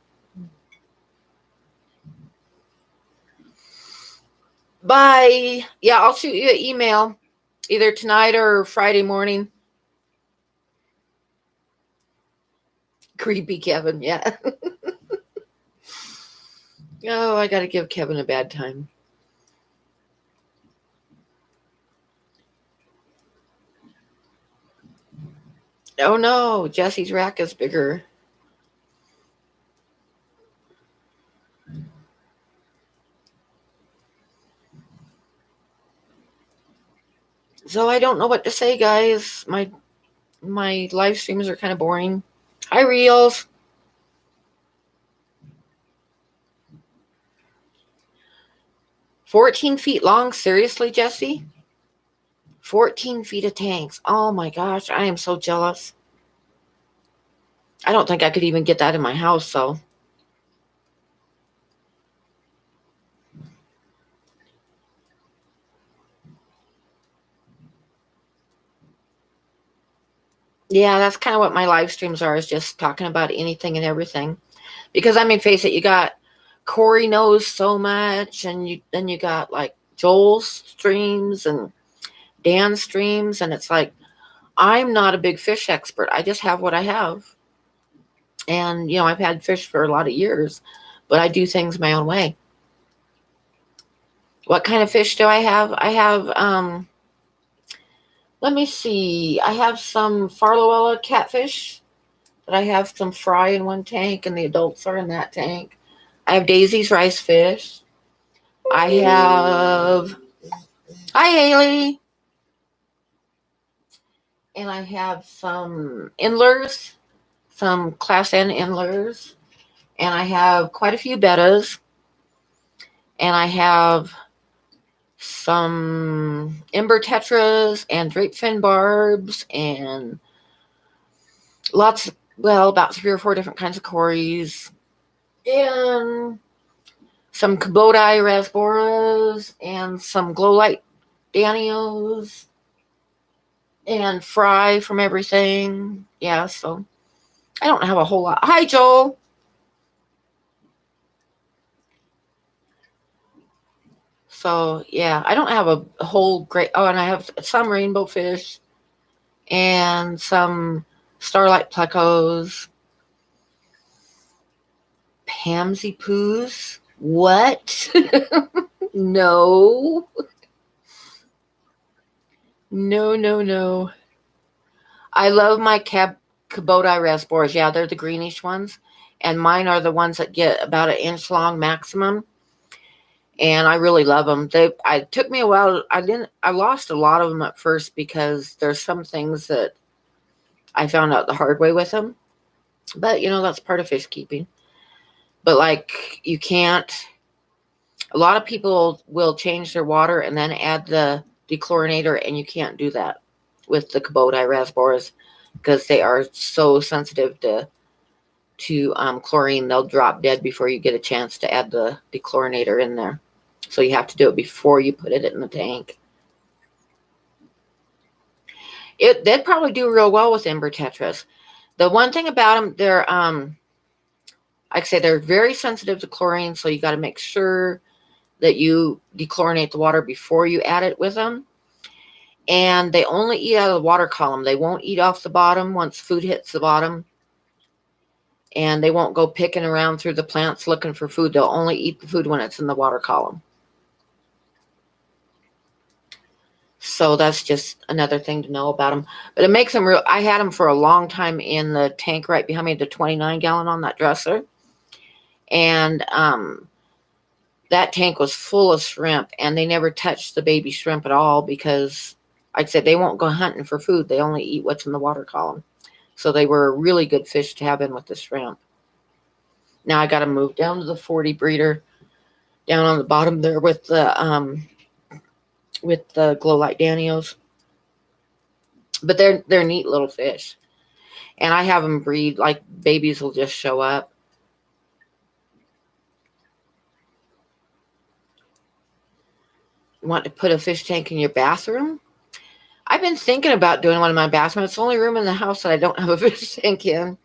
Bye. Yeah, I'll shoot you an email either tonight or Friday morning. Creepy Kevin, yeah. Oh, I got to give Kevin a bad time. Oh no, Jesse's rack is bigger. So I don't know what to say, guys. My live streams are kind of boring. Hi, Reels. 14 feet long? Seriously, Jesse? 14 feet of tanks. Oh my gosh, I am so jealous. I don't think I could even get that in my house, so. Yeah, that's kind of what my live streams are, is just talking about anything and everything. Because I mean, face it, you got Corey knows so much, and you got like Joel's streams and Dan's streams, and it's like I'm not a big fish expert. I just have what I have. And I've had fish for a lot of years, but I do things my own way. What kind of fish do I have? I have let me see. I have some Farloella catfish that I have some fry in one tank, and the adults are in that tank. I have Daisy's rice fish. I have, hi Haley, and I have some Endlers, some Class N Endlers, and I have quite a few bettas, and I have some Ember Tetras and Drape Fin Barbs, and lots, well, about 3 or 4 different kinds of Corys, and some Kubota Rasboras, and some Glow Light Danios, and fry from everything. Yeah, so I don't have a whole lot. Hi, Joel. So yeah, I don't have a whole great. Oh, and I have some rainbow fish and some starlight plecos, pansy poos. What? No, no, no, no. I love my Kubota Rasboras. Yeah, they're the greenish ones, and mine are the ones that get about an inch long maximum. And I really love them. It took me a while. I lost a lot of them at first because there's some things that I found out the hard way with them. But that's part of fish keeping. But like you can't. A lot of people will change their water and then add the dechlorinator, and you can't do that with the Kubota Rasboras because they are so sensitive to chlorine. They'll drop dead before you get a chance to add the dechlorinator in there. So you have to do it before you put it in the tank. They'd probably do real well with Ember Tetras. The one thing about them, they're like I say, they're very sensitive to chlorine, so you got to make sure that you dechlorinate the water before you add it with them. And they only eat out of the water column. They won't eat off the bottom once food hits the bottom. And they won't go picking around through the plants looking for food. They'll only eat the food when it's in the water column. So that's just another thing to know about them. But it makes them real. I had them for a long time in the tank right behind me, the 29-gallon on that dresser. And that tank was full of shrimp, and they never touched the baby shrimp at all because, like I said, they won't go hunting for food. They only eat what's in the water column. So they were a really good fish to have in with the shrimp. Now I got to move down to the 40 breeder down on the bottom there with the Glow Light Danios. But they're neat little fish. And I have them breed, like babies will just show up. You want to put a fish tank in your bathroom? I've been thinking about doing one in my bathroom. It's the only room in the house that I don't have a fish tank in.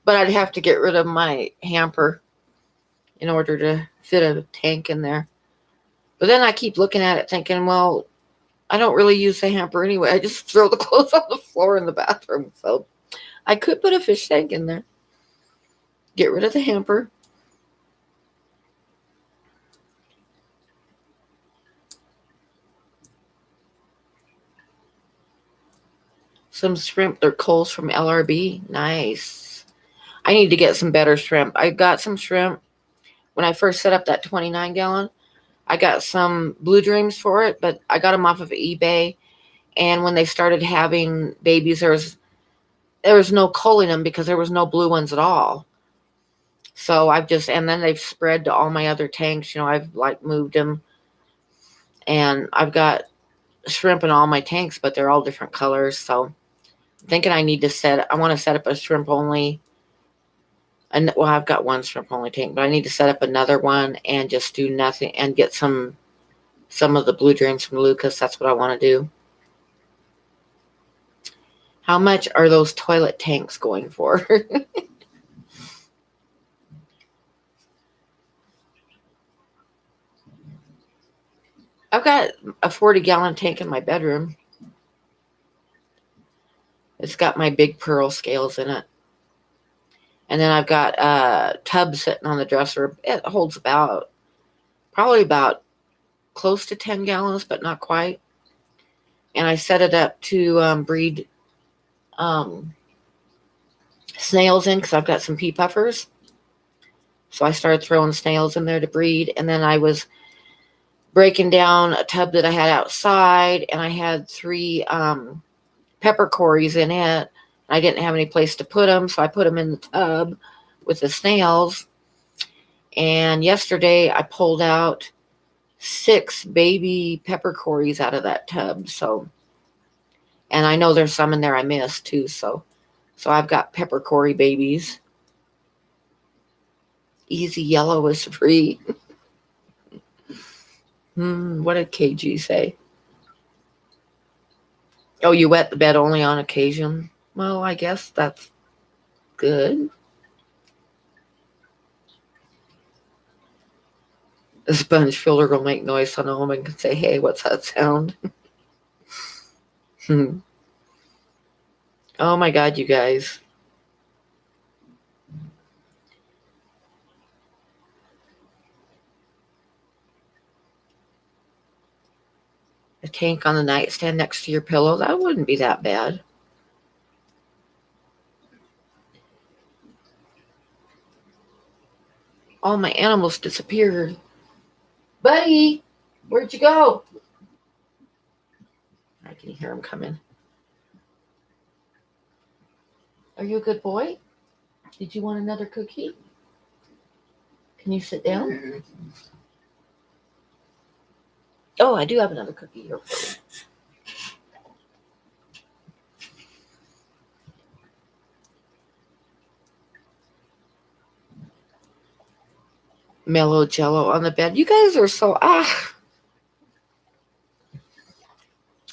But I'd have to get rid of my hamper in order to fit a tank in there. But then I keep looking at it thinking, well, I don't really use the hamper anyway. I just throw the clothes on the floor in the bathroom. So I could put a fish tank in there. Get rid of the hamper. Some shrimp. They're coals from LRB. Nice. I need to get some better shrimp. I got some shrimp when I first set up that 29-gallon. I got some Blue Dreams for it, but I got them off of eBay. And when they started having babies, there was no culling them because there was no blue ones at all. So and then they've spread to all my other tanks. I've like moved them, and I've got shrimp in all my tanks, but they're all different colors. So Thinking I want to set up a shrimp only. And well, I've got one shrimp only tank, but I need to set up another one and just do nothing and get some of the blue dreams from Lucas. That's what I want to do. How much are those toilet tanks going for? I've got a 40-gallon tank in my bedroom. It's got my big pearl scales in it. And then I've got a tub sitting on the dresser. It holds probably about close to 10 gallons, but not quite. And I set it up to breed snails in because I've got some pea puffers. So I started throwing snails in there to breed. And then I was breaking down a tub that I had outside, and I had 3 peppercorns in it. I didn't have any place to put them, so I put them in the tub with the snails. And yesterday I pulled out 6 baby peppercorns out of that tub. So, and I know there's some in there I missed too. So I've got peppercorn babies. Easy yellow is free. What did KG say? Oh, you wet the bed only on occasion? Well, I guess that's good. The sponge filter will make noise on home and can say, hey, what's that sound? Oh my God, you guys. A tank on the nightstand next to your pillow, that wouldn't be that bad. All my animals disappeared. Buddy, where'd you go? I can hear him coming. Are you a good boy? Did you want another cookie? Can you sit down? Oh, I do have another cookie here for you. Mellow Jello on the bed. You guys are so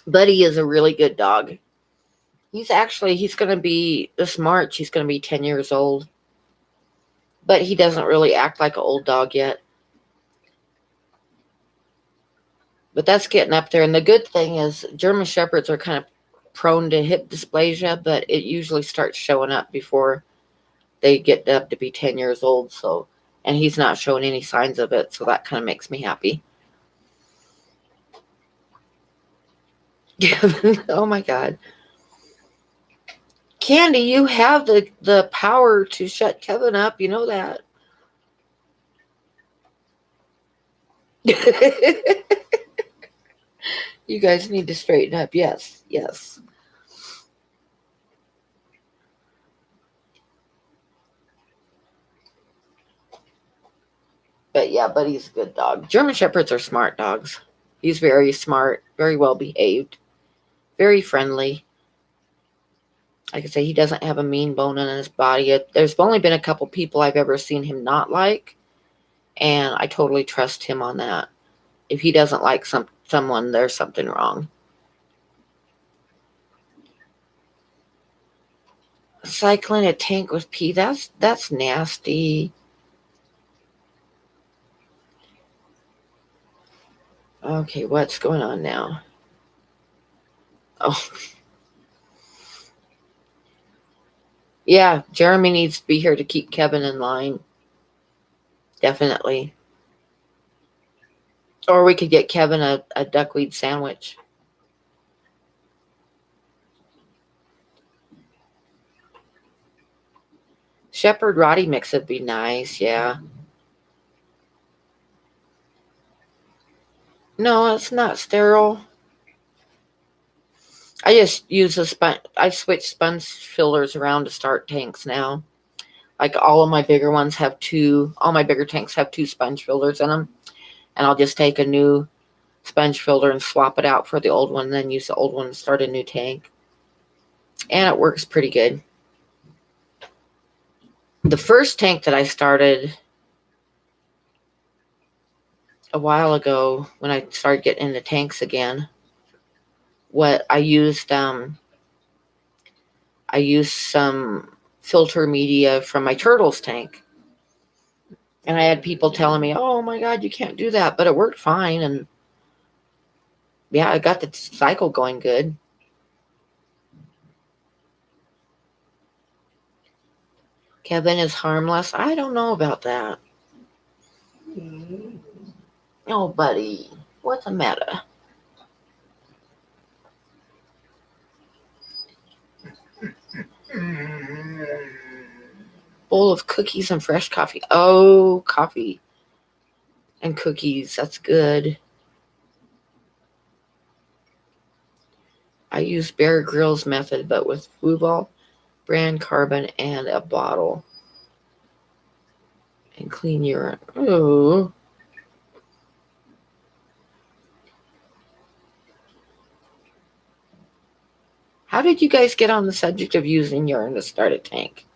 Buddy is a really good dog. He's going to be, this March, he's going to be 10 years old. But he doesn't really act like an old dog yet. But that's getting up there. And the good thing is German Shepherds are kind of prone to hip dysplasia, but it usually starts showing up before they get up to be 10 years old. So, and he's not showing any signs of it. So that kind of makes me happy. Oh my God. Candy, you have the power to shut Kevin up. You know that. You guys need to straighten up. Yes, yes. But yeah, Buddy's a good dog. German Shepherds are smart dogs. He's very smart, very well behaved, very friendly. Like I say, he doesn't have a mean bone in his body. There's only been a couple people I've ever seen him not like, and I totally trust him on that. If he doesn't like someone, there's something wrong. Cycling a tank with pee, that's nasty. Okay, what's going on now? Oh. Yeah, Jeremy needs to be here to keep Kevin in line. Definitely. Or we could get Kevin a duckweed sandwich. Shepherd Roddy mix would be nice, yeah. No, it's not sterile. I just use I switch sponge fillers around to start tanks now. Like all my bigger tanks have 2 sponge fillers in them. And I'll just take a new sponge filter and swap it out for the old one, and then use the old one to start a new tank. and it works pretty good. The first tank that I started a while ago when I started getting into tanks again, what I used some filter media from my turtles tank. And I had people telling me, "Oh my God, you can't do that," but it worked fine, and yeah, I got the cycle going good. Kevin is harmless. I don't know about that. Oh, buddy, what's the matter? Bowl of cookies and fresh coffee. Oh, coffee and cookies. That's good. I use Bear Grylls method, but with Fluval, brand carbon, and a bottle. And clean urine. Ooh. How did you guys get on the subject of using urine to start a tank?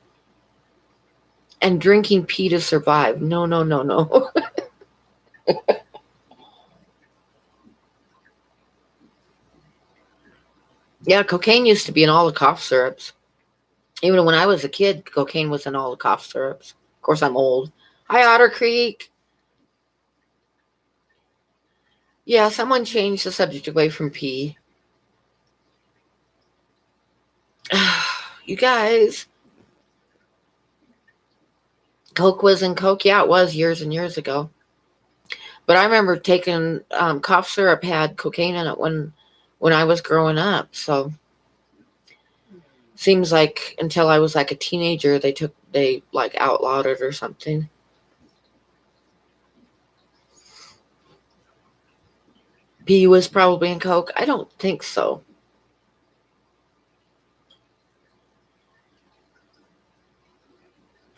And drinking pee to survive? No, no, no, no. Yeah, cocaine used to be in all the cough syrups. Even when I was a kid, cocaine was in all the cough syrups. Of course, I'm old. Hi, Otter Creek. Yeah, someone changed the subject away from pee. You guys, Coke was in Coke. Yeah, it was years and years ago. But I remember taking cough syrup had cocaine in it when I was growing up. So seems like until I was like a teenager, they like outlawed it or something. Pee was probably in Coke. I don't think so.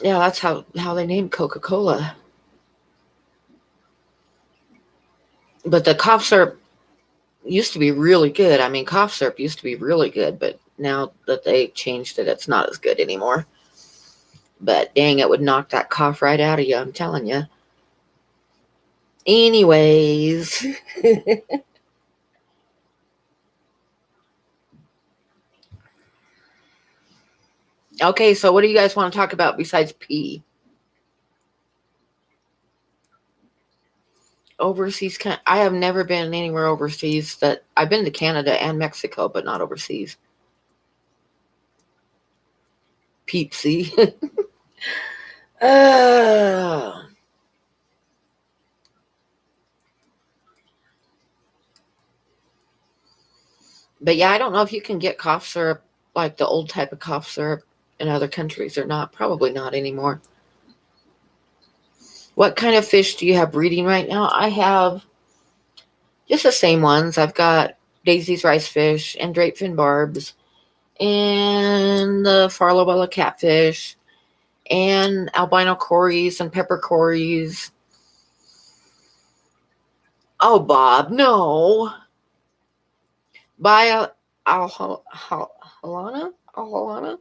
Yeah, that's how they named Coca-Cola. But the cough syrup used to be really good. I mean, cough syrup used to be really good, but now that they changed it, it's not as good anymore. But dang, it would knock that cough right out of you, I'm telling you. Anyways, okay, so what do you guys want to talk about besides pee? Overseas, I have never been anywhere overseas. That I've been to Canada and Mexico, but not overseas. Peepsy. uh, but yeah, I don't know if you can get cough syrup like the old type of cough syrup in other countries or not. Probably not anymore. What kind of fish do you have breeding right now? I have just the same ones. I've got Daisy's rice fish and drapefin barbs and the Farlowella catfish and albino cories and pepper cories. Oh, Bob, no. By Alhana? Alhana?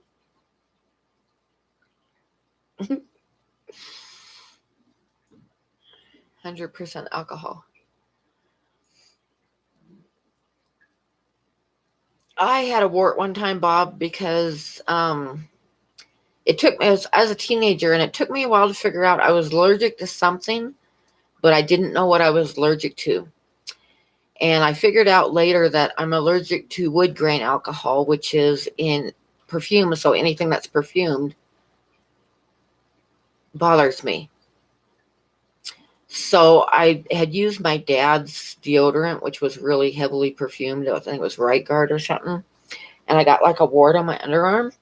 100% alcohol. I had a wart one time, Bob, because it took me as a teenager, and it took me a while to figure out I was allergic to something, but I didn't know what I was allergic to. And I figured out later that I'm allergic to wood grain alcohol, which is in perfume. So anything that's perfumed bothers me. So I had used my dad's deodorant, which was really heavily perfumed. I think it was Right Guard or something. And I got like a wart on my underarm.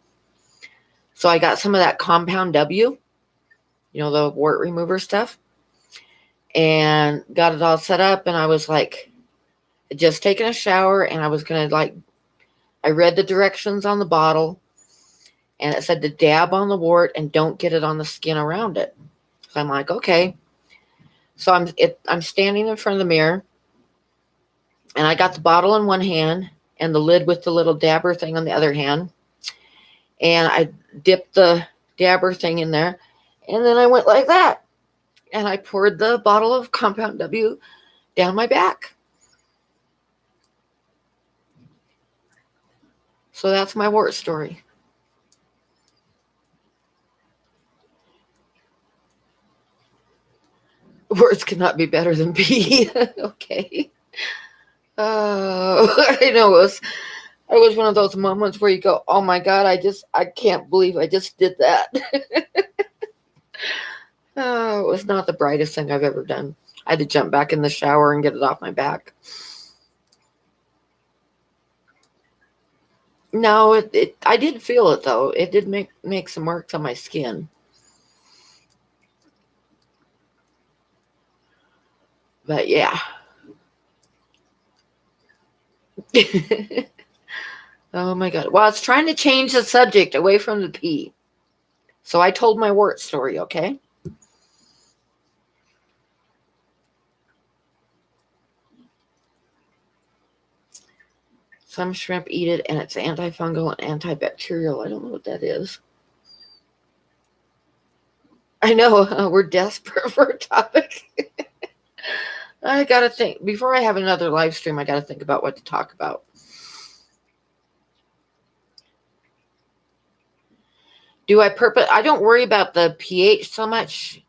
So I got some of that Compound W, the wart remover stuff, and got it all set up. And I was like, just taking a shower, and I was going to I read the directions on the bottle, and it said to dab on the wart and don't get it on the skin around it. So I'm like, okay. So I'm standing in front of the mirror, and I got the bottle in one hand and the lid with the little dabber thing on the other hand. And I dipped the dabber thing in there, and then I went like that. And I poured the bottle of Compound W down my back. So that's my wart story. Words cannot be better than pee. Okay. I know it was one of those moments where you go, oh my God, I can't believe I just did that. Oh, it was not the brightest thing I've ever done. I had to jump back in the shower and get it off my back. No, I did feel it though. It did make some marks on my skin. But yeah. Oh my God. Well, it's trying to change the subject away from the pee. So I told my wart story, okay? Some shrimp eat it, and it's antifungal and antibacterial. I don't know what that is. I know, we're desperate for a topic. I gotta think. Before I have another live stream, I gotta think about what to talk about. I don't worry about the pH so much,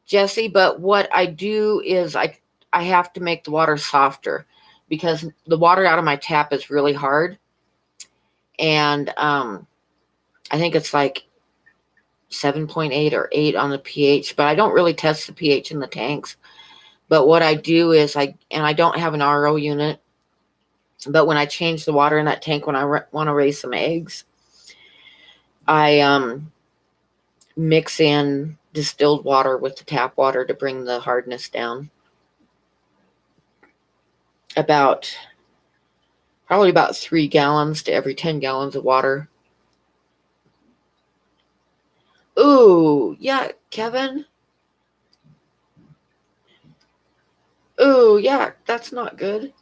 Jesse, but what I do is I have to make the water softer because the water out of my tap is really hard. And I think it's like 7.8 or 8 on the pH, but I don't really test the pH in the tanks. But what I do is I don't have an RO unit, but when I change the water in that tank when I want to raise some eggs, I mix in distilled water with the tap water to bring the hardness down. Probably about 3 gallons to every 10 gallons of water. Ooh, yeah, Kevin. Ooh, yeah, that's not good.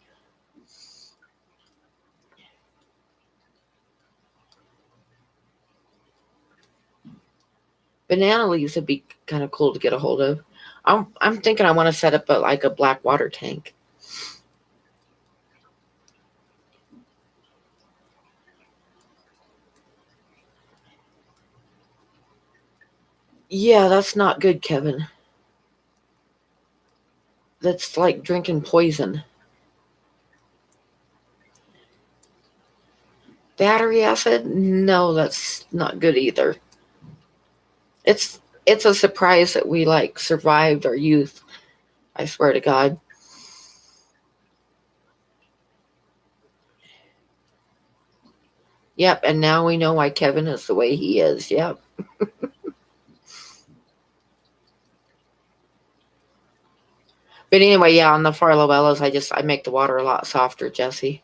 Banana leaves would be kind of cool to get a hold of. I'm thinking I want to set up a black water tank. Yeah, that's not good, Kevin. That's like drinking poison. Battery acid? No, that's not good either. It's a surprise that we survived our youth. I swear to God. Yep, and now we know why Kevin is the way he is. Yep. But anyway, yeah, on the Farlowellas, I make the water a lot softer, Jesse.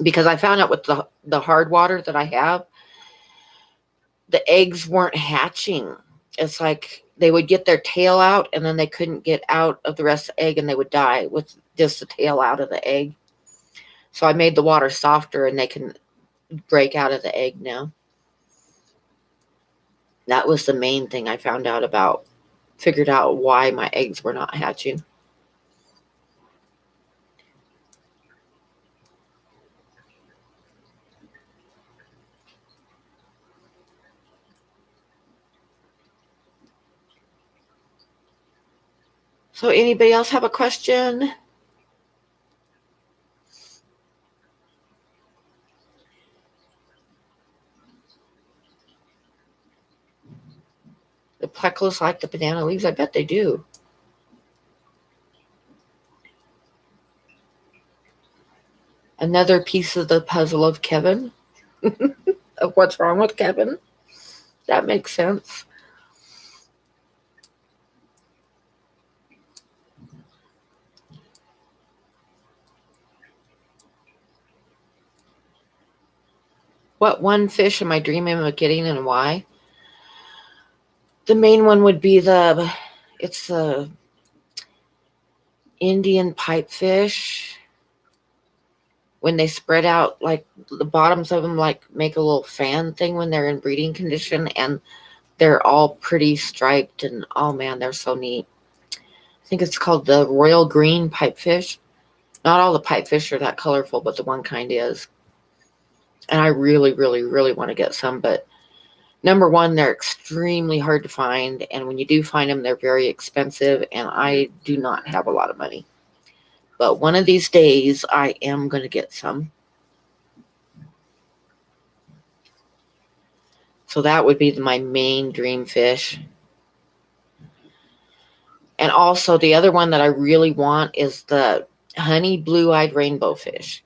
Because I found out with the hard water that I have, the eggs weren't hatching. It's like they would get their tail out and then they couldn't get out of the rest of the egg and they would die with just the tail out of the egg. So I made the water softer and they can break out of the egg now. That was the main thing I figured out why my eggs were not hatching. So anybody else have a question? The plecos like the banana leaves? I bet they do. Another piece of the puzzle of Kevin. Of what's wrong with Kevin. That makes sense. What one fish am I dreaming of getting and why? The main one would be it's the Indian pipefish. when they spread out, like the bottoms of them like make a little fan thing when they're in breeding condition, and they're all pretty striped, and oh man, they're so neat. I think it's called the royal green pipefish. Not all the pipefish are that colorful, but the one kind is. And I really, really, really want to get some, but number one, they're extremely hard to find, and when you do find them, they're very expensive, and I do not have a lot of money. But one of these days, I am going to get some. So that would be my main dream fish. And also, the other one that I really want is the honey blue-eyed rainbow fish.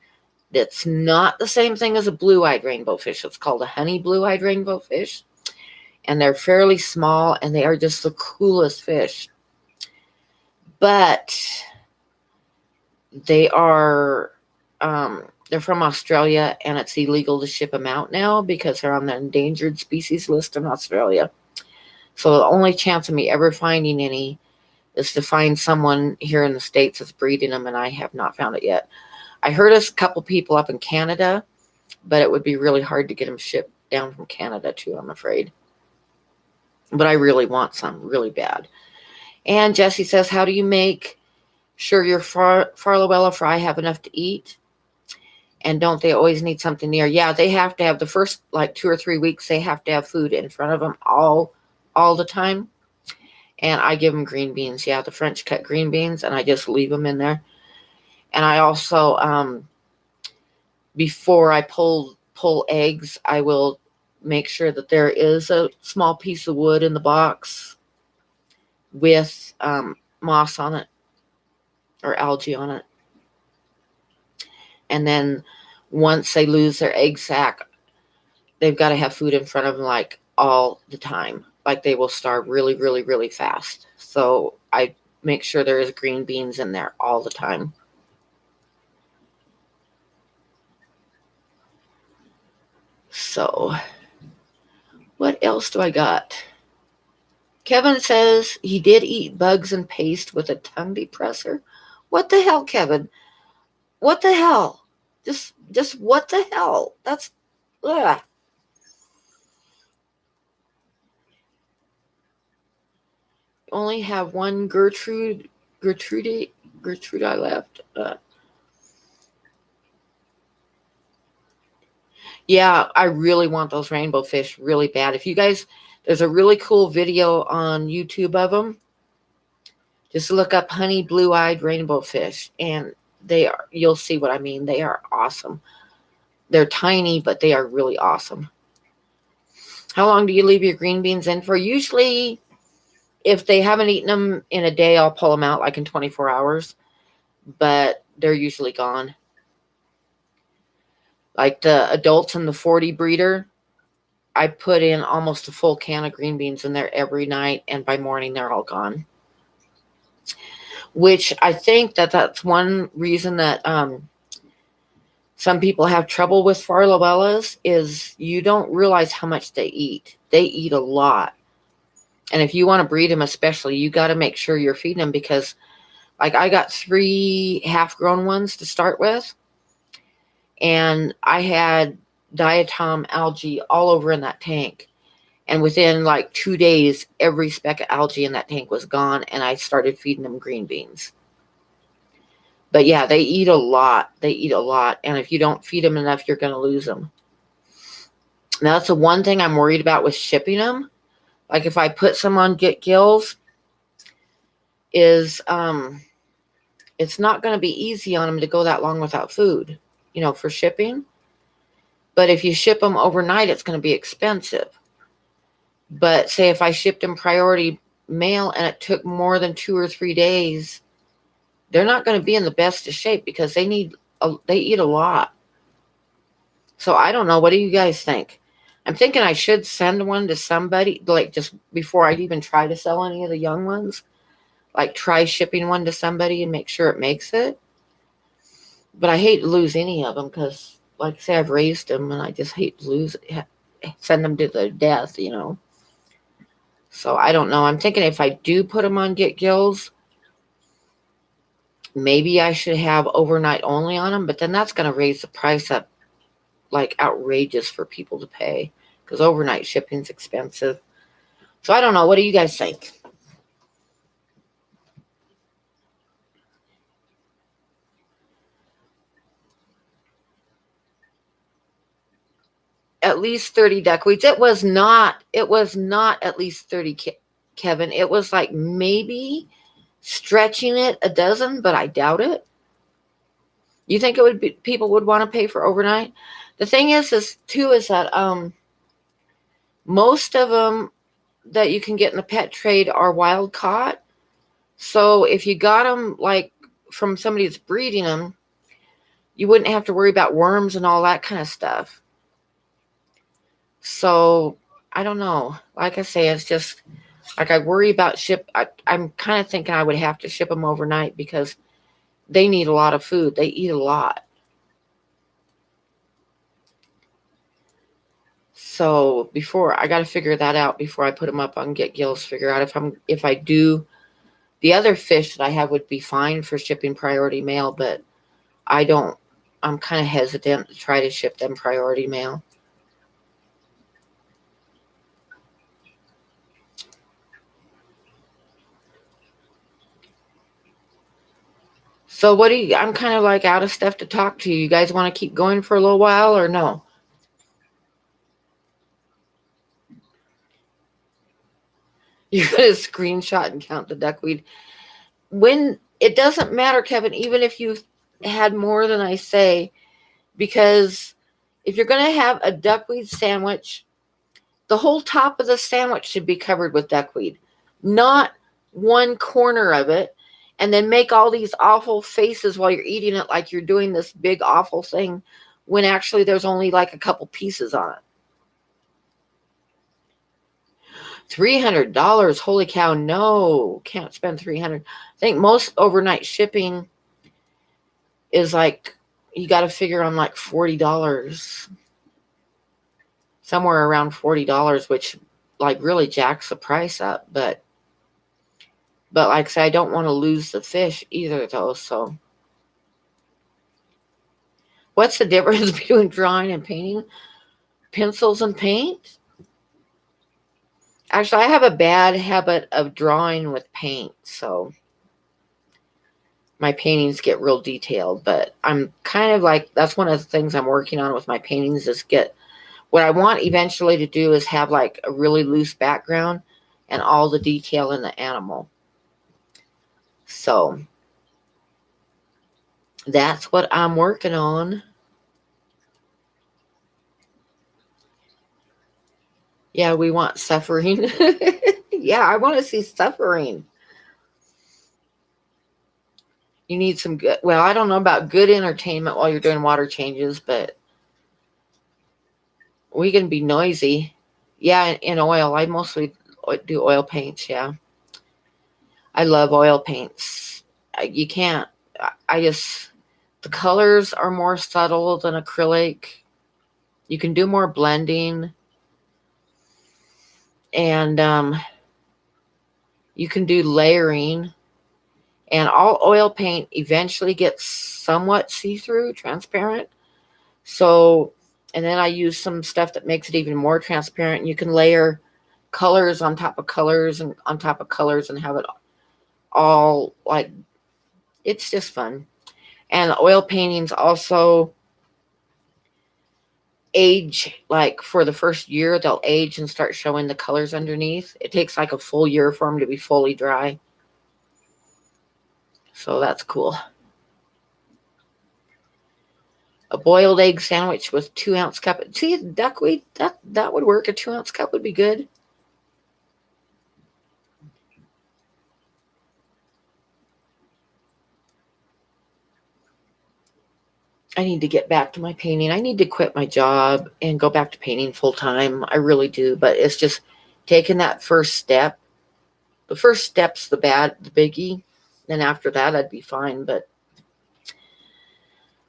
It's not the same thing as a blue-eyed rainbow fish. It's called a honey blue-eyed rainbow fish. And they're fairly small, and they are just the coolest fish. But they are, they're from Australia, and it's illegal to ship them out now because they're on the endangered species list in Australia. So the only chance of me ever finding any is to find someone here in the States that's breeding them, and I have not found it yet. I heard a couple people up in Canada, but it would be really hard to get them shipped down from Canada too, I'm afraid. But I really want some, really bad. And Jesse says, how do you make sure your Farlowella fry have enough to eat? And don't they always need something near? Yeah, they have to have the first like 2 or 3 weeks, they have to have food in front of them all the time. And I give them green beans. Yeah, the French cut green beans, and I just leave them in there. And I also, before I pull eggs, I will make sure that there is a small piece of wood in the box with moss on it or algae on it. And then once they lose their egg sac, they've got to have food in front of them like all the time. Like they will starve really, really, really fast. So I make sure there is green beans in there all the time. So what else do I got? Kevin says he did eat bugs and paste with a tongue depressor. What the hell, Kevin? What the hell? Just what the hell? That's ugh. Only have one Gertrude I left. Yeah, I really want those rainbow fish really bad. If you guys, there's a really cool video on YouTube of them. Just look up honey blue-eyed rainbow fish, and you'll see what I mean. They are awesome. They're tiny, but they are really awesome. How long do you leave your green beans in for? Usually, if they haven't eaten them in a day, I'll pull them out like in 24 hours. But they're usually gone. Like the adults in the 40 breeder, I put in almost a full can of green beans in there every night, and by morning they're all gone. Which I think that's one reason that some people have trouble with Farlowellas is you don't realize how much they eat. They eat a lot. And if you want to breed them especially, you got to make sure you're feeding them because like I got 3 half-grown ones to start with. And I had diatom algae all over in that tank. And within like 2 days, every speck of algae in that tank was gone, and I started feeding them green beans. But yeah, they eat a lot. They eat a lot. And if you don't feed them enough, you're going to lose them. Now, that's the one thing I'm worried about with shipping them. Like if I put some on Get Gills, is it's not going to be easy on them to go that long without food, for shipping. But if you ship them overnight, it's going to be expensive. But say if I shipped them priority mail and it took more than 2 or 3 days, they're not going to be in the best of shape because they eat a lot. So I don't know. What do you guys think? I'm thinking I should send one to somebody, like just before I even try to sell any of the young ones. Like try shipping one to somebody and make sure it makes it. But I hate to lose any of them because, like I say, I've raised them and I just hate to send them to their death, So I don't know. I'm thinking if I do put them on Get Gills, maybe I should have overnight only on them, but then that's going to raise the price up like outrageous for people to pay because overnight shipping's expensive. So I don't know. What do you guys think? At least 30 duckweeds. It was not. It was not at least 30, Kevin. It was like maybe stretching it a dozen, but I doubt it. You think it would be people would want to pay for overnight? The thing is too is that most of them that you can get in the pet trade are wild caught. So if you got them like from somebody that's breeding them, you wouldn't have to worry about worms and all that kind of stuff. So I don't know. Like I say, it's just like I worry about I'm kind of thinking I would have to ship them overnight because they need a lot of food. They eat a lot. So before I got to figure that out before I put them up on Get Gills. Figure out if I do the other fish that I have would be fine for shipping priority mail, but I don't. I'm kind of hesitant to try to ship them priority mail. So what do you? I'm kind of like out of stuff to talk to you. You guys want to keep going for a little while or no? You're gonna screenshot and count the duckweed. When it doesn't matter, Kevin, even if you had more than I say, because if you're gonna have a duckweed sandwich, the whole top of the sandwich should be covered with duckweed, not one corner of it, and then make all these awful faces while you're eating it like you're doing this big awful thing when actually there's only like a couple pieces on it. $300. Holy cow, no. Can't spend $300. I think most overnight shipping is like you got to figure on like $40. Somewhere around $40, which like really jacks the price up, but like I say, I don't want to lose the fish either though. So what's the difference between drawing and painting? Pencils and paint? Actually, I have a bad habit of drawing with paint, so my paintings get real detailed, but I'm kind of like, that's one of the things I'm working on with my paintings is get, what I want eventually to do is have like a really loose background and all the detail in the animal. So that's what I'm working on. Yeah, we want suffering. Yeah, I want to see suffering. You need some good, well, I don't know about good entertainment while you're doing water changes, but we can be noisy. Yeah, in oil. I mostly do oil paints, yeah. I love oil paints. You can't, I just, the colors are more subtle than acrylic. You can do more blending. And you can do layering. And all oil paint eventually gets somewhat see-through, transparent. So, and then I use some stuff that makes it even more transparent. You can layer colors on top of colors and on top of colors and have it all like, it's just fun. And the oil paintings also age, like for the first year, they'll age and start showing the colors underneath. It takes like a full year for them to be fully dry. So that's cool. A boiled egg sandwich with 2-ounce cup. See, duckweed, that would work. A 2-ounce cup would be good. I need to get back to my painting. I need to quit my job and go back to painting full time. I really do. But it's just taking that first step. The first step's the biggie. Then after that, I'd be fine. But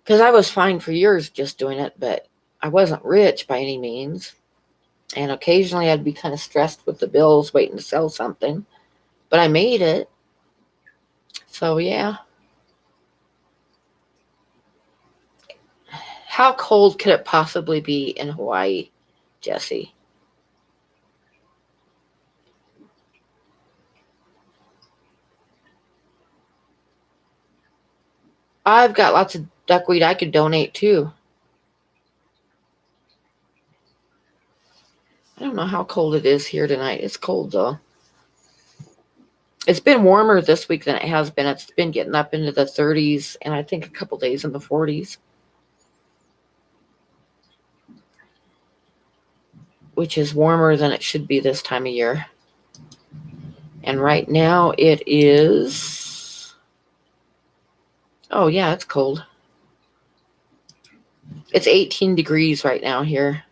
because I was fine for years just doing it, but I wasn't rich by any means. And occasionally I'd be kind of stressed with the bills waiting to sell something. But I made it. So, yeah. How cold could it possibly be in Hawaii, Jesse? I've got lots of duckweed I could donate too. I don't know how cold it is here tonight. It's cold though. It's been warmer this week than it has been. It's been getting up into the 30s and I think a couple days in the 40s, which is warmer than it should be this time of year. And right now it is, oh yeah, it's cold. It's 18 degrees right now here.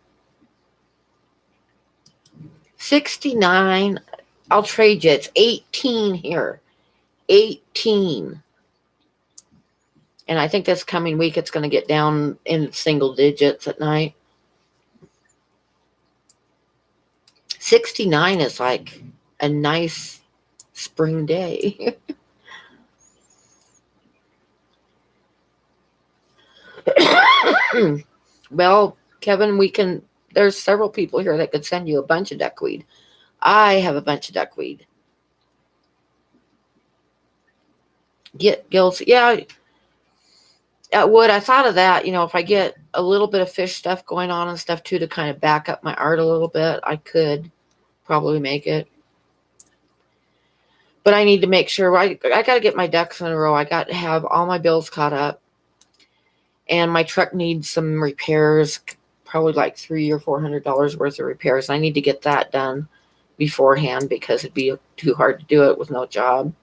69. I'll trade you. It's 18 here. 18. And I think this coming week it's going to get down in single digits at night. 69 is like a nice spring day. Well, Kevin, there's several people here that could send you a bunch of duckweed. I have a bunch of duckweed. Get gills. Yeah, I would. I thought of that. If I get a little bit of fish stuff going on and stuff too to kind of back up my art a little bit, I could probably make it. But I need to make sure I got to get my ducks in a row. I got to have all my bills caught up. And my truck needs some repairs, probably like $300 or $400 worth of repairs. I need to get that done beforehand because it'd be too hard to do it with no job.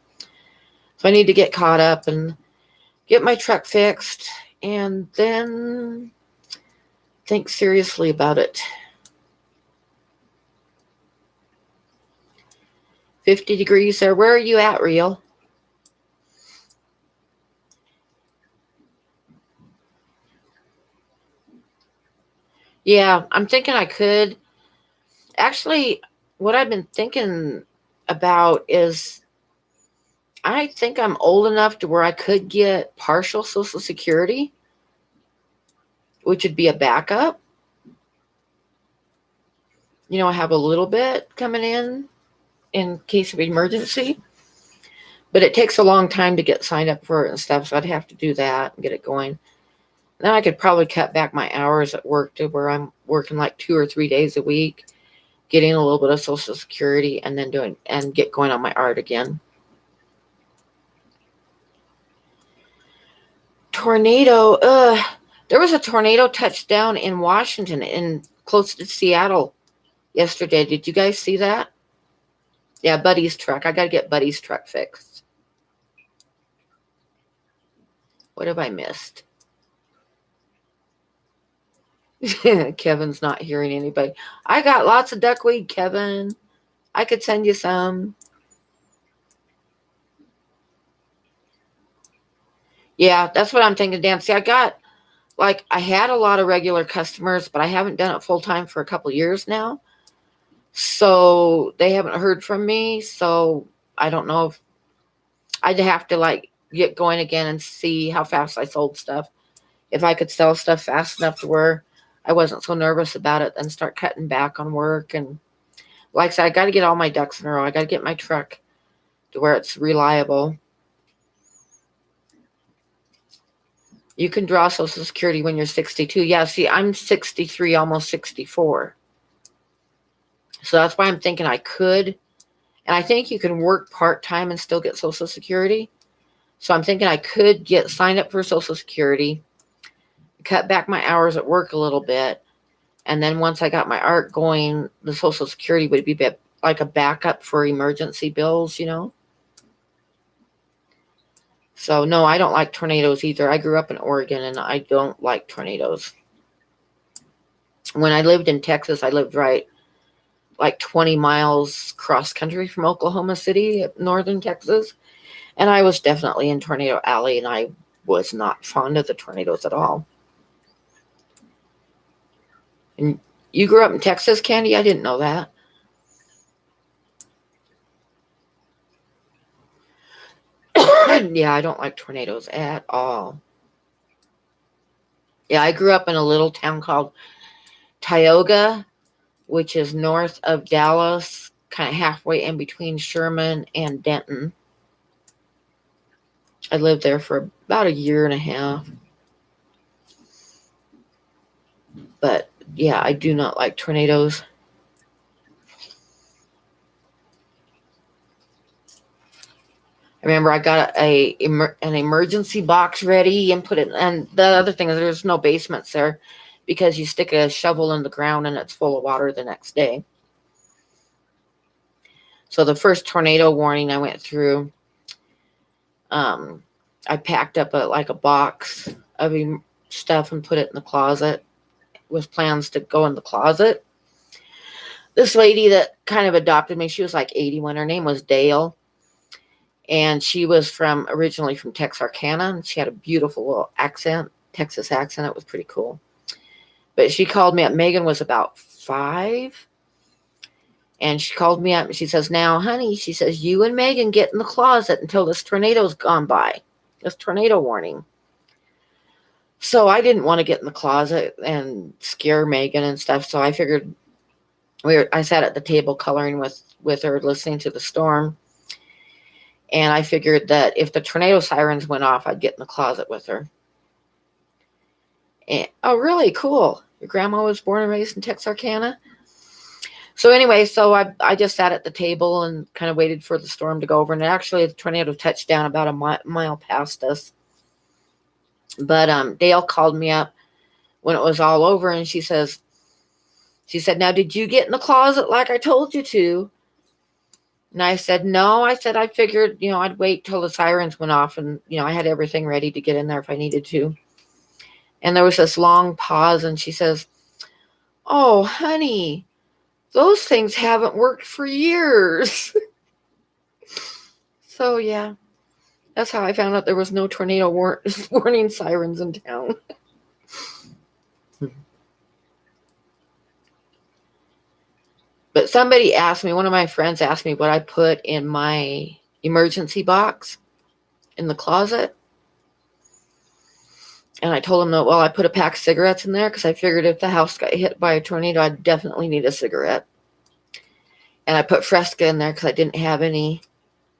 So I need to get caught up and get my truck fixed and then think seriously about it. 50 degrees there. Where are you at, Rio? Yeah, I'm thinking I could. Actually, what I've been thinking about is I think I'm old enough to where I could get partial Social Security, which would be a backup. I have a little bit coming in case of emergency. But it takes a long time to get signed up for it and stuff, so I'd have to do that and get it going. Then I could probably cut back my hours at work to where I'm working like 2 or 3 days a week, getting a little bit of Social Security, and then get going on my art again. Tornado. There was a tornado touchdown in Washington, in close to Seattle yesterday. Did you guys see that? Yeah, Buddy's truck. I got to get Buddy's truck fixed. What have I missed? Kevin's not hearing anybody. I got lots of duckweed, Kevin. I could send you some. Yeah, that's what I'm thinking, Dan. See, I had a lot of regular customers, but I haven't done it full time for a couple years now. So they haven't heard from me. So I don't know if I'd have to get going again and see how fast I sold stuff. If I could sell stuff fast enough to where I wasn't so nervous about it, then start cutting back on work. And like I said, I got to get all my ducks in a row. I got to get my truck to where it's reliable. You can draw Social Security when you're 62. Yeah, see, I'm 63, almost 64. So that's why I'm thinking I could. And I think you can work part-time and still get Social Security. So I'm thinking I could get signed up for Social Security, cut back my hours at work a little bit, and then once I got my art going, the Social Security would be like a backup for emergency bills, So no, I don't like tornadoes either. I grew up in Oregon and I don't like tornadoes. When I lived in Texas, I lived right like 20 miles cross country from Oklahoma City, northern Texas. And I was definitely in Tornado Alley, and I was not fond of the tornadoes at all. And you grew up in Texas, Candy? I didn't know that. Yeah, I don't like tornadoes at all. Yeah, I grew up in a little town called Tioga, which is north of Dallas, kind of halfway in between Sherman and Denton. I lived there for about a year and a half. But yeah, I do not like tornadoes. I remember I got an emergency box ready and put it. And the other thing is, there's no basements there because you stick a shovel in the ground and it's full of water the next day. So the first tornado warning I went through, um, I packed up a box of stuff and put it in the closet with plans to go in the closet. This lady that kind of adopted me, she was like 81. Her name was Dale. And she was originally from Texarkana, and she had a beautiful little accent, Texas accent. It was pretty cool. But she called me up. Megan was about 5. And she called me up and she says, "Now, honey," she says, "you and Megan get in the closet until this tornado's gone by. This tornado warning." So I didn't want to get in the closet and scare Megan and stuff. So I figured I sat at the table coloring with her, listening to the storm. And I figured that if the tornado sirens went off, I'd get in the closet with her. And, oh, really? Cool. Your grandma was born and raised in Texarkana? So anyway, so I just sat at the table and kind of waited for the storm to go over. And actually, the tornado touched down about a mile past us. But Dale called me up when it was all over, and she said, "Now, did you get in the closet like I told you to?" And I said, "No." I said, "I figured, I'd wait till the sirens went off, and, I had everything ready to get in there if I needed to." And there was this long pause, and she says, "Oh, honey, those things haven't worked for years." So, yeah, that's how I found out there was no tornado warning sirens in town. But somebody asked me, one of my friends asked me what I put in my emergency box in the closet. And I told him that, well, I put a pack of cigarettes in there because I figured if the house got hit by a tornado, I'd definitely need a cigarette. And I put Fresca in there because I didn't have any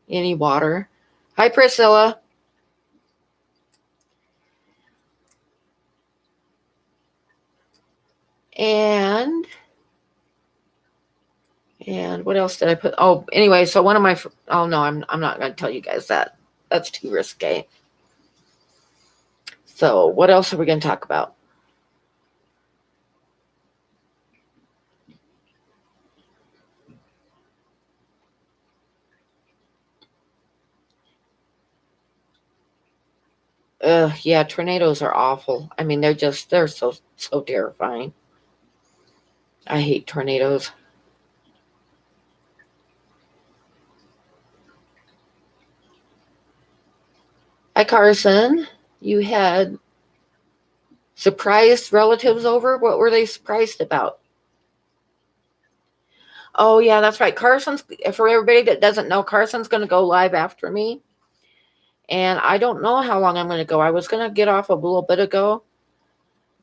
water. Hi, Priscilla. And what else did I put? Oh, anyway, so one of my, oh no, I'm not going to tell you guys that. That's too risque. So what else are we going to talk about? Yeah, tornadoes are awful. I mean, they're so terrifying. I hate tornadoes. Hi, Carson. You had surprised relatives over? What were they surprised about? Oh, yeah, that's right. For everybody that doesn't know, Carson's going to go live after me. And I don't know how long I'm going to go. I was going to get off a little bit ago,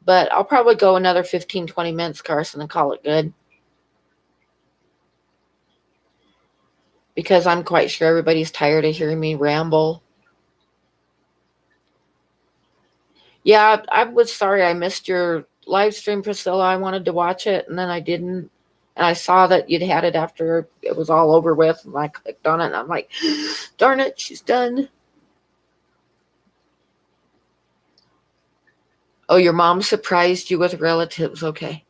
but I'll probably go another 15, 20 minutes, Carson, and call it good. Because I'm quite sure everybody's tired of hearing me ramble. Yeah, I was sorry I missed your live stream, Priscilla. I wanted to watch it, and then I didn't. And I saw that you'd had it after it was all over with, and I clicked on it, and I'm like, darn it, she's done. Oh, your mom surprised you with relatives. Okay.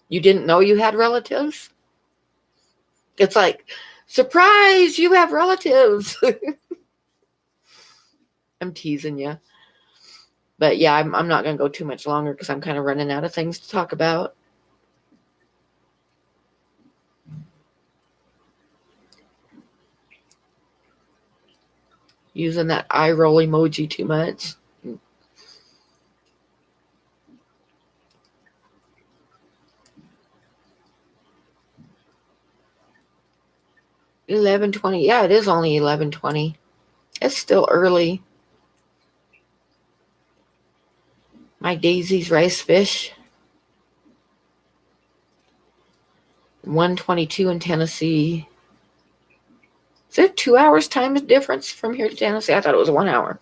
You didn't know you had relatives? It's like, surprise, you have relatives. I'm teasing you. But yeah, I'm not going to go too much longer because I'm kind of running out of things to talk about. Using that eye roll emoji too much. $11:20. Yeah, it is only $11:20. It's still early. My Daisy's rice fish. 1:22 in Tennessee. Is it 2 hours time difference from here to Tennessee? I thought it was 1 hour.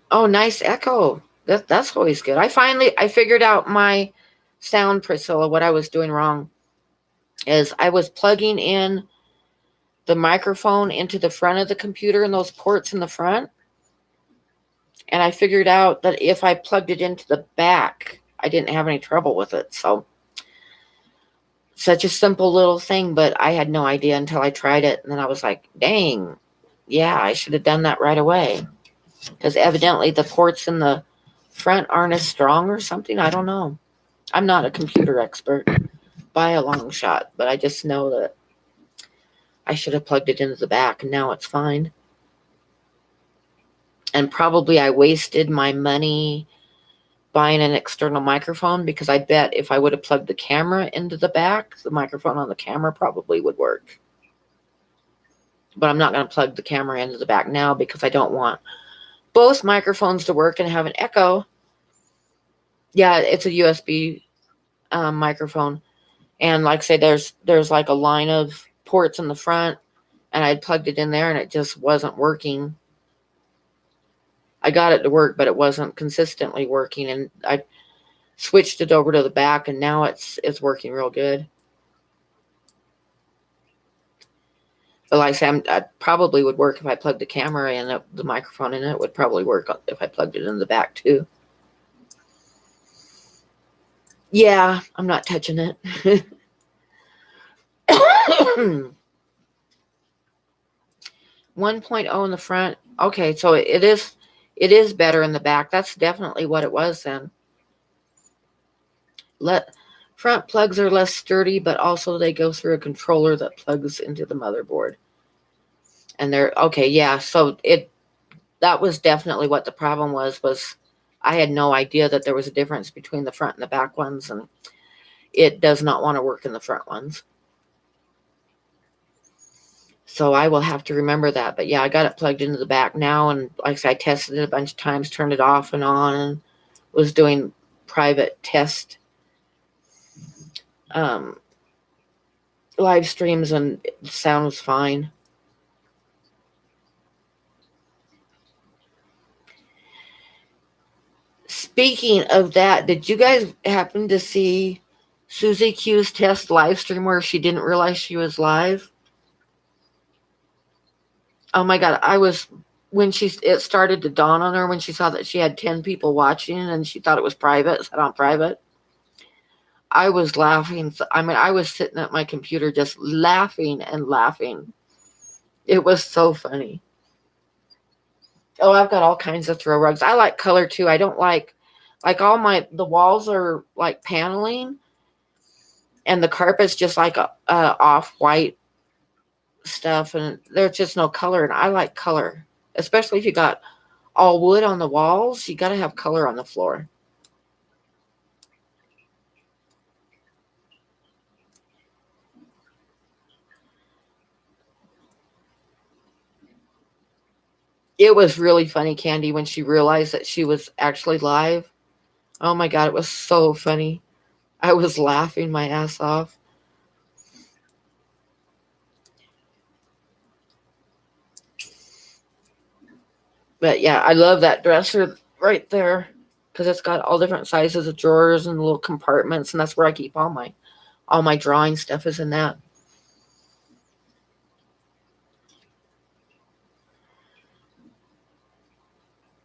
Oh, nice echo. That's always good. I figured out my sound, Priscilla. What I was doing wrong is I was plugging in the microphone into the front of the computer and those ports in the front. And I figured out that if I plugged it into the back, I didn't have any trouble with it. So such a simple little thing, but I had no idea until I tried it. And then I was like, dang, yeah, I should have done that right away. Because evidently the ports in the front aren't as strong or something. I don't know. I'm not a computer expert by a long shot, but I just know that I should have plugged it into the back, and now it's fine. And probably I wasted my money buying an external microphone, because I bet if I would have plugged the camera into the back, the microphone on the camera probably would work. But I'm not going to plug the camera into the back now because I don't want both microphones to work and have an echo. Yeah, it's a USB microphone. And like I say, there's like a line of ports in the front, and I'd plugged it in there and it just wasn't working. I got it to work, but it wasn't consistently working, and I switched it over to the back, and now it's working real good. But like I said, I probably would work if I plugged the camera in, the microphone in it would probably work if I plugged it in the back too. Yeah, I'm not touching it. 1.0 in the front. Okay, so it is better in the back. That's definitely what it was then. Front plugs are less sturdy, but also they go through a controller that plugs into the motherboard. And they're okay, yeah. So that was definitely what the problem was I had no idea that there was a difference between the front and the back ones, and it does not want to work in the front ones. So I will have to remember that. But yeah, I got it plugged into the back now, and like I said, I tested it a bunch of times, turned it off and on, and was doing private test live streams, and the sound was fine. Speaking of that, did you guys happen to see Susie Q's test live stream where she didn't realize she was live? Oh my God, it started to dawn on her when she saw that she had 10 people watching and she thought it was private, set on private. I was laughing. I mean, I was sitting at my computer just laughing and laughing. It was so funny. Oh, I've got all kinds of throw rugs. I like color too. I don't like the walls are like paneling, and the carpet's just like a off-white stuff, and there's just no color, and I like color, especially if you got all wood on the walls. You got to have color on the floor. It was really funny, Candy, when she realized that she was actually live. Oh my God, it was so funny. I was laughing my ass off. But yeah, I love that dresser right there because it's got all different sizes of drawers and little compartments, and that's where I keep all my drawing stuff is in that.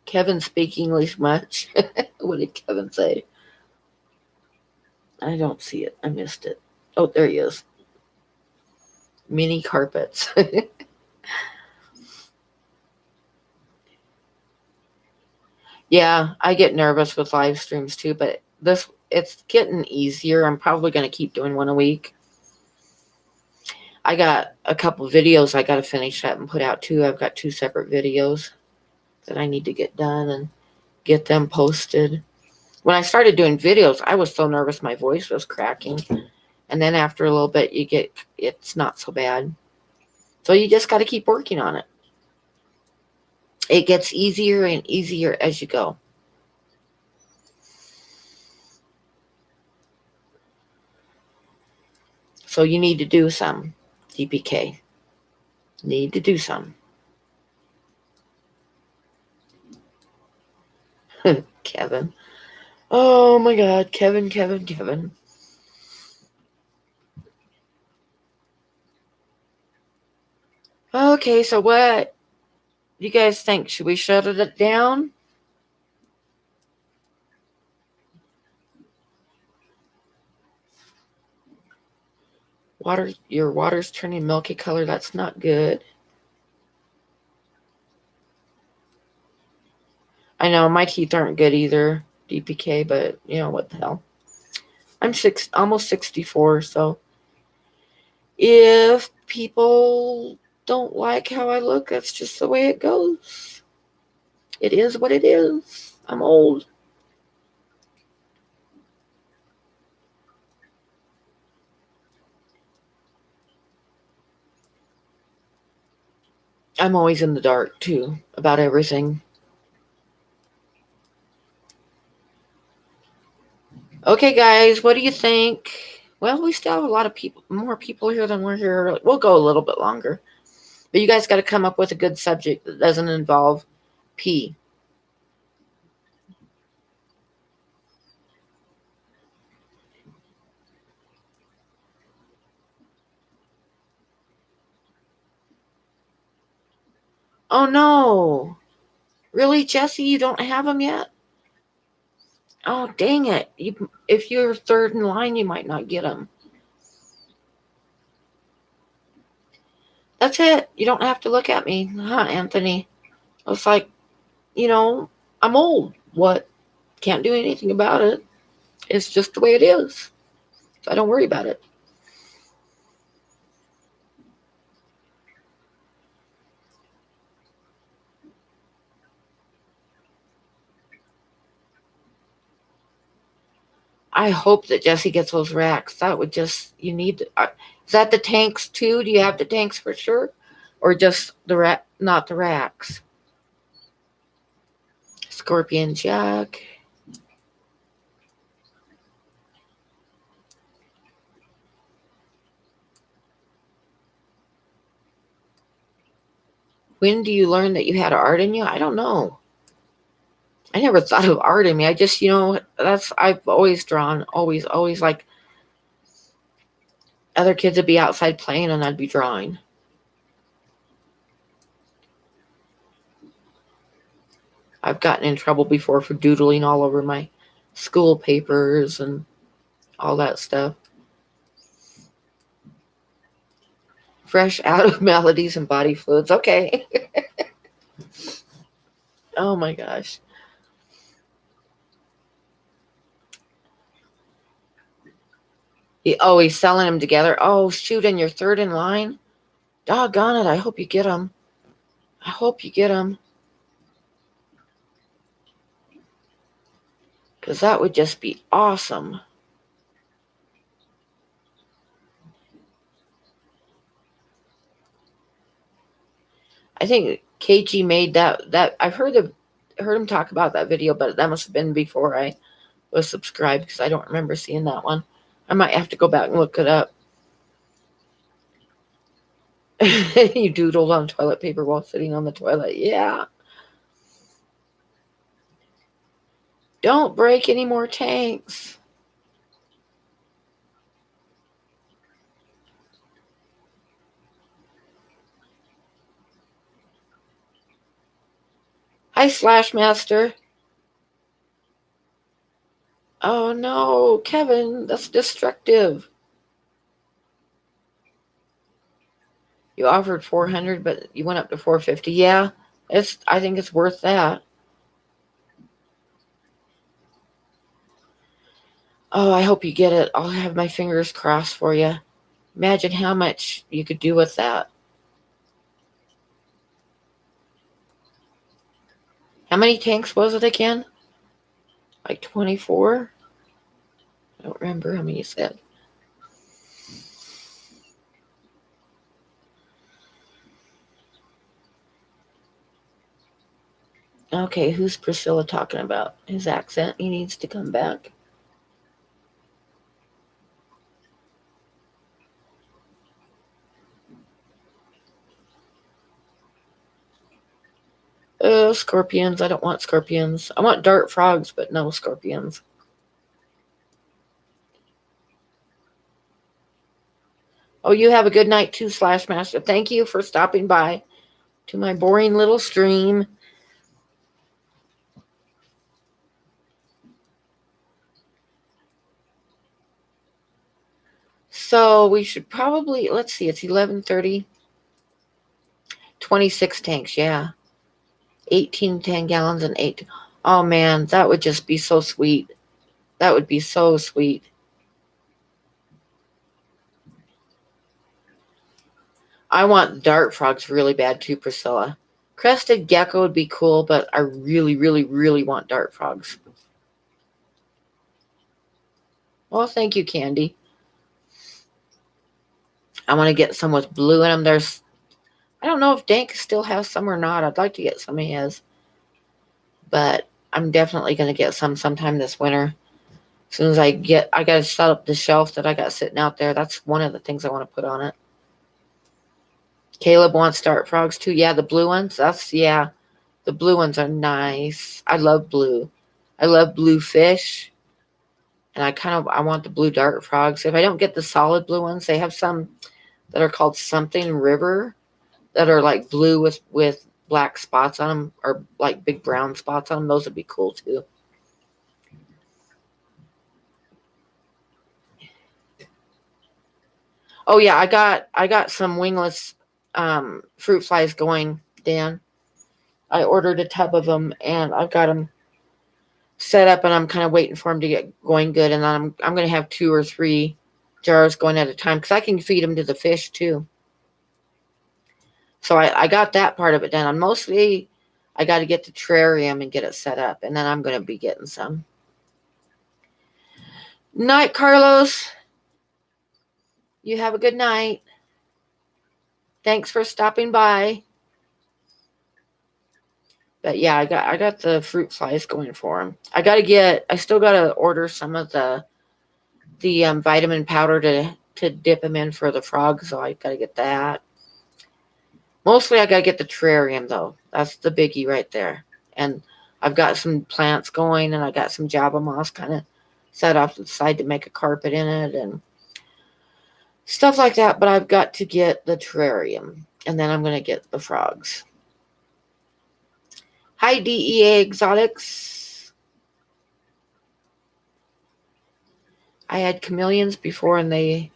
Kevin speak English much? What did Kevin say? I don't see it. I missed it. Oh, there he is. Mini carpets. Yeah, I get nervous with live streams too, but it's getting easier. I'm probably going to keep doing one a week. I got a couple videos I got to finish up and put out too. I've got 2 separate videos that I need to get done and get them posted. When I started doing videos, I was so nervous my voice was cracking. And then after a little bit, it's not so bad. So you just got to keep working on it. It gets easier and easier as you go. So you need to do some, DPK. Need to do some. Kevin. Oh my God, Kevin, Kevin, Kevin. Okay, so what do you guys think? Should we shut it down? Your water's turning milky color. That's not good. I know my teeth aren't good either, DPK, but you know what the hell. I'm almost 64, so if people don't like how I look, that's just the way it goes. It is what it is. I'm old. I'm always in the dark too about everything. Okay, guys, what do you think? Well, we still have a lot of people, more people here than we're here. We'll go a little bit longer. But you guys got to come up with a good subject that doesn't involve pee. Oh no. Really, Jesse, you don't have them yet? Oh, dang it. If you're third in line, you might not get them. That's it. You don't have to look at me, huh, Anthony? It's like, you know, I'm old. What? Can't do anything about it. It's just the way it is. So I don't worry about it. I hope that Jesse gets those racks. That would just, you need, is that the tanks too? Do you have the tanks for sure? Or just the rack, not the racks? Scorpion Jack. When do you learn that you had art in you? I don't know. I never thought of art in me. I just, I've always drawn, always like other kids would be outside playing and I'd be drawing. I've gotten in trouble before for doodling all over my school papers and all that stuff. Fresh out of melodies and body fluids. Okay. Oh my gosh. He's selling them together. Oh, shoot, and you're third in line? Doggone it. I hope you get them. I hope you get them. Because that would just be awesome. I think KG made that I've heard him talk about that video, but that must have been before I was subscribed because I don't remember seeing that one. I might have to go back and look it up. You doodled on toilet paper while sitting on the toilet. Yeah. Don't break any more tanks. Hi, Slash Master. Oh no, Kevin, that's destructive. You offered 400, but you went up to 450. Yeah, I think it's worth that. Oh, I hope you get it. I'll have my fingers crossed for you. Imagine how much you could do with that. How many tanks was it again? Like 24? I don't remember how many you said. Okay, who's Priscilla talking about? His accent. He needs to come back. Scorpions. I don't want scorpions. I want dart frogs, but no scorpions. Oh, you have a good night too, Slash Master. Thank you for stopping by to my boring little stream. So we should probably, let's see, it's 11:30. 26 tanks, yeah. 18 10 gallons and 8. Oh man, that would just be so sweet. That would be so sweet. I want dart frogs really bad too, Priscilla. Crested gecko would be cool, but I really, really, really want dart frogs. Well, thank you, Candy. I want to get some with blue in them. I don't know if Dank still has some or not. I'd like to get some of his. But I'm definitely going to get some sometime this winter. As soon as I got to set up the shelf that I got sitting out there. That's one of the things I want to put on it. Caleb wants dart frogs too. Yeah, the blue ones. The blue ones are nice. I love blue. I love blue fish. And I want the blue dart frogs. If I don't get the solid blue ones, they have some that are called something river that are like blue with black spots on them or like big brown spots on them. Those would be cool too. Oh yeah, I got some wingless fruit flies going, Dan. I ordered a tub of them and I've got them set up and I'm kind of waiting for them to get going good, and then I'm going to have 2 or 3 jars going at a time because I can feed them to the fish too. So I got that part of it done. I got to get the terrarium and get it set up, and then I'm going to be getting some. Night, Carlos. You have a good night. Thanks for stopping by. But yeah, I got the fruit flies going for them. I still got to order some of the vitamin powder to dip them in for the frogs, so I got to get that. Mostly I got to get the terrarium though. That's the biggie right there. And I've got some plants going, and I got some Java moss kind of set off to the side to make a carpet in it and stuff like that. But I've got to get the terrarium, and then I'm going to get the frogs. Hi, DEA Exotics. I had chameleons before and they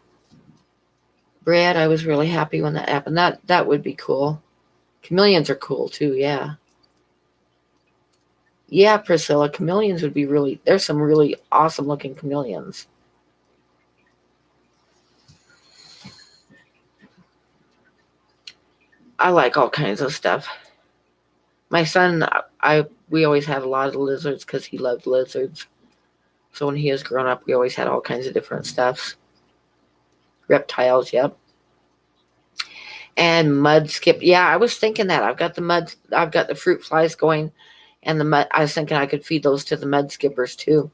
bred. I was really happy when that happened. That would be cool. Chameleons are cool too, yeah. Yeah, Priscilla, chameleons would be there's some really awesome looking chameleons. I like all kinds of stuff. My son, we always had a lot of lizards because he loved lizards. So when he was growing up, we always had all kinds of different stuffs. Reptiles, yep. And mud skip. Yeah, I was thinking that. I've got the fruit flies going, and the mud. I was thinking I could feed those to the mud skippers too.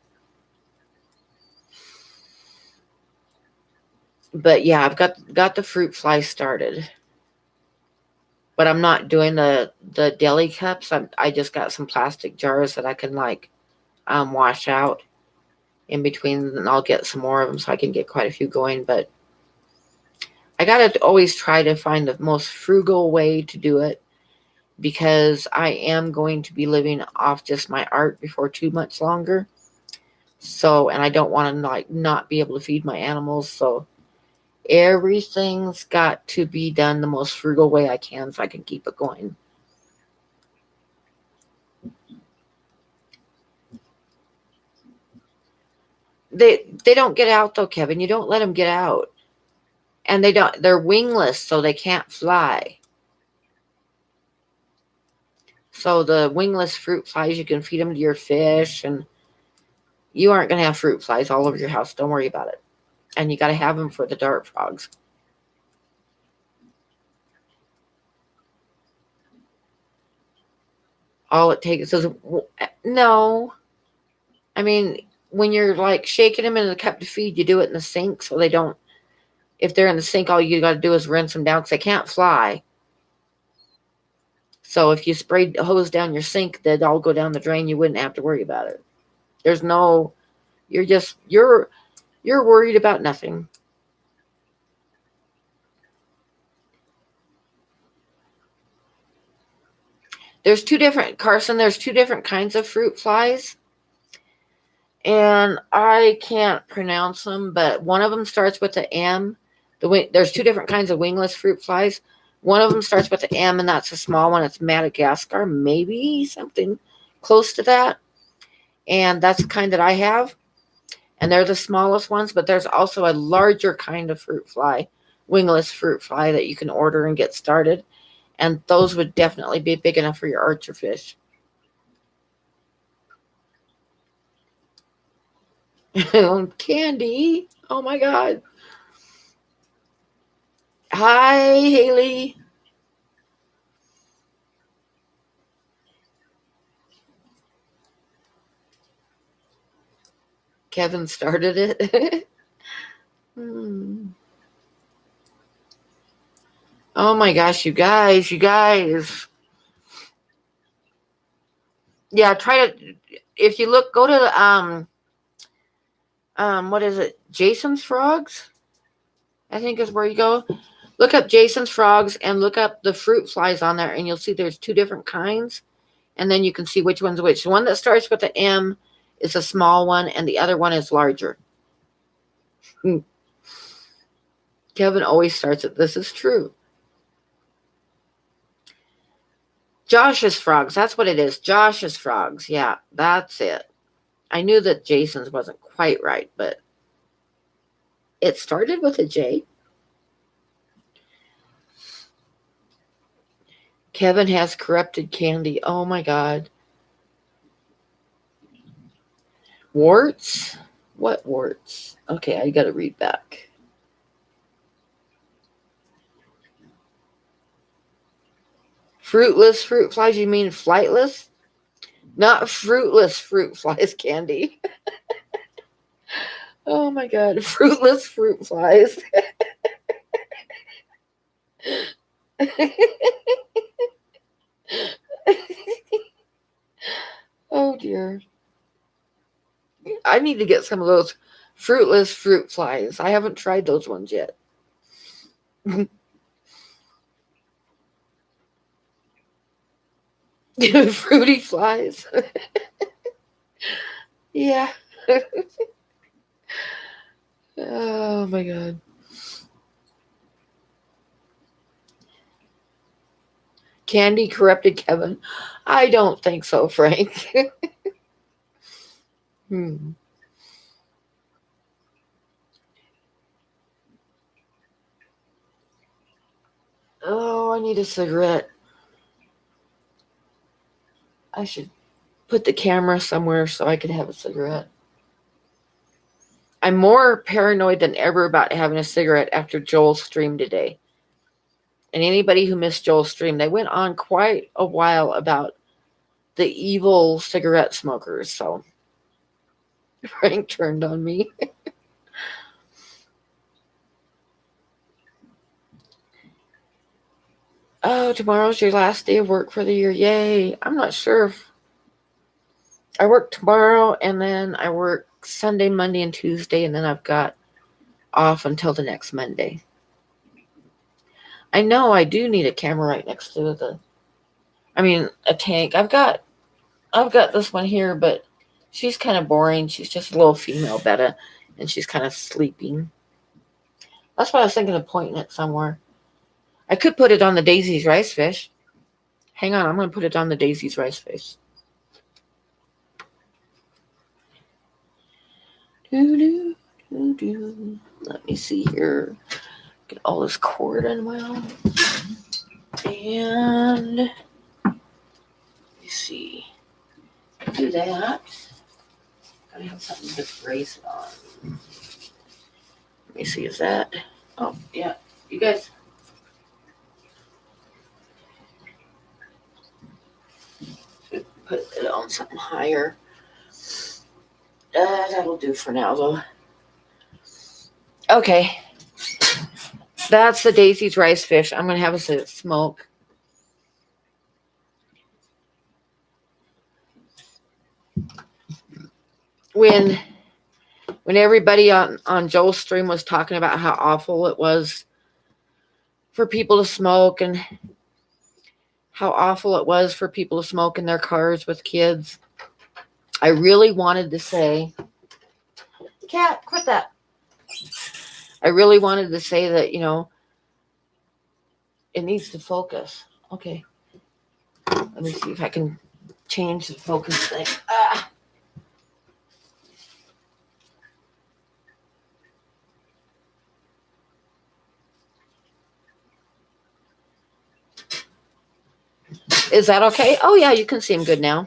But yeah, I've got the fruit flies started. But I'm not doing the deli cups. I just got some plastic jars that I can wash out in between, and I'll get some more of them so I can get quite a few going. But I gotta always try to find the most frugal way to do it, because I am going to be living off just my art before too much longer. So, and I don't want to not be able to feed my animals. So everything's got to be done the most frugal way I can so I can keep it going. They don't get out though, Kevin. You don't let them get out. And they're wingless, so they can't fly. So the wingless fruit flies, you can feed them to your fish, and you aren't going to have fruit flies all over your house. Don't worry about it. And you got to have them for the dart frogs. all it takes is no. I mean, when you're like shaking them in the cup to feed, you do it in the sink so they don't. If they're in the sink, all you got to do is rinse them down because they can't fly. So if you sprayed hose down your sink, they'd all go down the drain. You wouldn't have to worry about it. There's no. You're worried about nothing. There's two different Carson. There's two different kinds of fruit flies, and I can't pronounce them. But one of them starts with the M. There's two different kinds of wingless fruit flies. One of them starts with the M, and that's a small one. It's Madagascar, maybe something close to that. And that's the kind that I have. And they're the smallest ones. But there's also a larger kind of fruit fly, wingless fruit fly that you can order and get started. And those would definitely be big enough for your archer fish. Candy. Oh my God. Hi, Haley. Kevin started it. Oh my gosh, you guys. Yeah, try to, if you look, go to what is it? Jason's Frogs, I think is where you go. Look up Jason's Frogs and look up the fruit flies on there, and you'll see there's two different kinds, and then you can see which one's which. The one that starts with the M is a small one, and the other one is larger. Kevin always starts it. This is true. Josh's Frogs. That's what it is. Josh's Frogs. Yeah, that's it. I knew that Jason's wasn't quite right, but it started with a J. Kevin has corrupted candy. Oh my God. Warts? What warts? Okay, I got to read back. Fruitless fruit flies? You mean flightless? Not fruitless fruit flies, Candy. Oh my God. Fruitless fruit flies. Oh dear. I need to get some of those fruitless fruit flies. I haven't tried those ones yet. Fruity flies. Yeah. Oh my God. Candy corrupted Kevin. I don't think so, Frank. Oh, I need a cigarette. I should put the camera somewhere so I can have a cigarette. I'm more paranoid than ever about having a cigarette after Joel's stream today. And anybody who missed Joel's stream, they went on quite a while about the evil cigarette smokers. So Frank turned on me. Oh, tomorrow's your last day of work for the year. Yay. I'm not sure if I work tomorrow and then I work Sunday, Monday, and Tuesday, and then I've got off until the next Monday. I know I do need a camera right next to a tank. I've got this one here, but she's kind of boring. She's just a little female betta, and she's kind of sleeping. That's why I was thinking of pointing it somewhere. I could put it on the Daisy's rice fish. Hang on, I'm going to put it on the Daisy's rice fish. Let me see here. Get all this cord unwound. And let me see. Do that. Gotta have something to brace it on. Let me see, is that? Oh, yeah. You guys. Put it on something higher. That'll do for now, though. Okay. That's the Daisy's rice fish. I'm going to have a smoke. When everybody on Joel's stream was talking about how awful it was for people to smoke and how awful it was for people to smoke in their cars with kids, I really wanted to say, Cat, quit that. I really wanted to say that, it needs to focus. Okay. Let me see if I can change the focus thing. Is that okay? Oh, yeah, you can see him good now.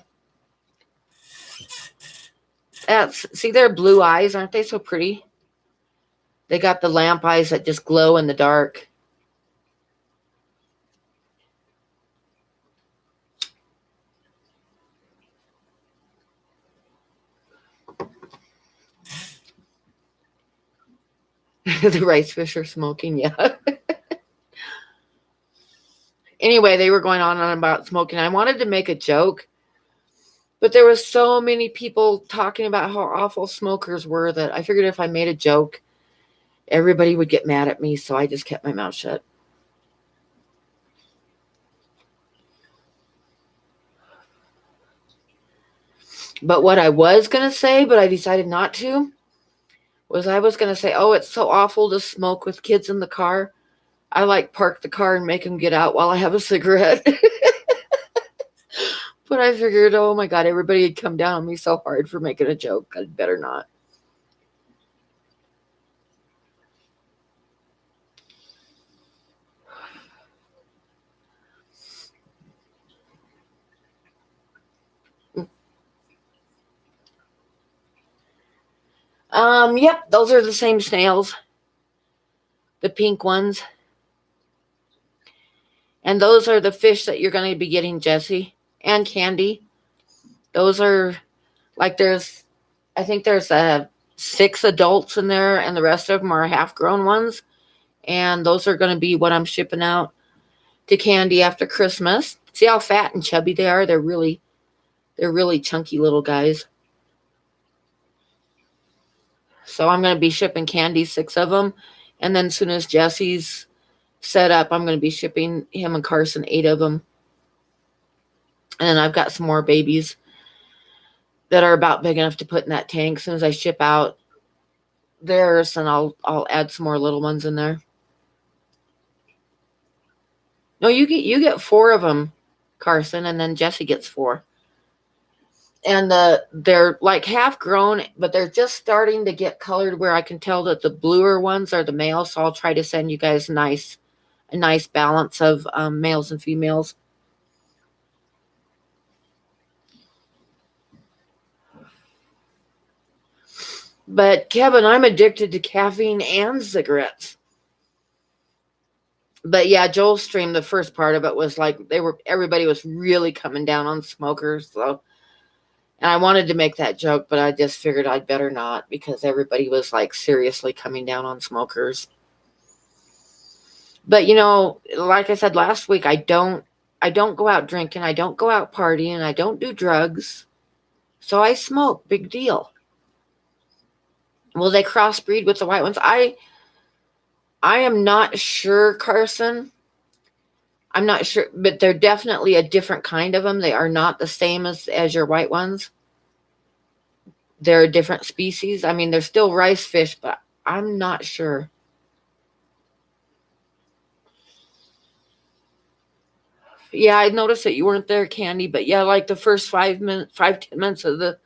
See their blue eyes? Aren't they so pretty? They got the lamp eyes that just glow in the dark. The rice fish are smoking, yeah. Anyway, they were going on about smoking. I wanted to make a joke, but there was so many people talking about how awful smokers were that I figured if I made a joke, everybody would get mad at me, so I just kept my mouth shut. But what I was going to say, but I decided not to, was I was going to say, oh, it's so awful to smoke with kids in the car. I park the car and make them get out while I have a cigarette. But I figured, oh my God, everybody had come down on me so hard for making a joke. I'd better not. Yep, those are the same snails. The pink ones. And those are the fish that you're going to be getting, Jesse, and Candy. Those are, I think there's 6 adults in there, and the rest of them are half-grown ones. And those are going to be what I'm shipping out to Candy after Christmas. See how fat and chubby they are? They're really chunky little guys. So I'm going to be shipping Candy 6 of them. And then as soon as Jesse's set up, I'm going to be shipping him and Carson 8 of them. And then I've got some more babies that are about big enough to put in that tank. As soon as I ship out theirs, and I'll add some more little ones in there. No, you get 4 of them, Carson, and then Jesse gets 4. And they're like half grown, but they're just starting to get colored where I can tell that the bluer ones are the males. So I'll try to send you guys a nice balance of males and females. But Kevin, I'm addicted to caffeine and cigarettes. But yeah, Joel's stream, the first part of it was like everybody was really coming down on smokers. So, and I wanted to make that joke, but I just figured I'd better not because everybody was like seriously coming down on smokers. But like I said last week, I don't go out drinking, I don't go out partying, I don't do drugs. So I smoke, big deal. Will they crossbreed with the white ones? I am not sure, Carson. I'm not sure, but they're definitely a different kind of them. They are not the same as your white ones. They're a different species. I mean, they're still rice fish, but I'm not sure. Yeah, I noticed that you weren't there, Candy, but yeah, like the first 10 minutes of the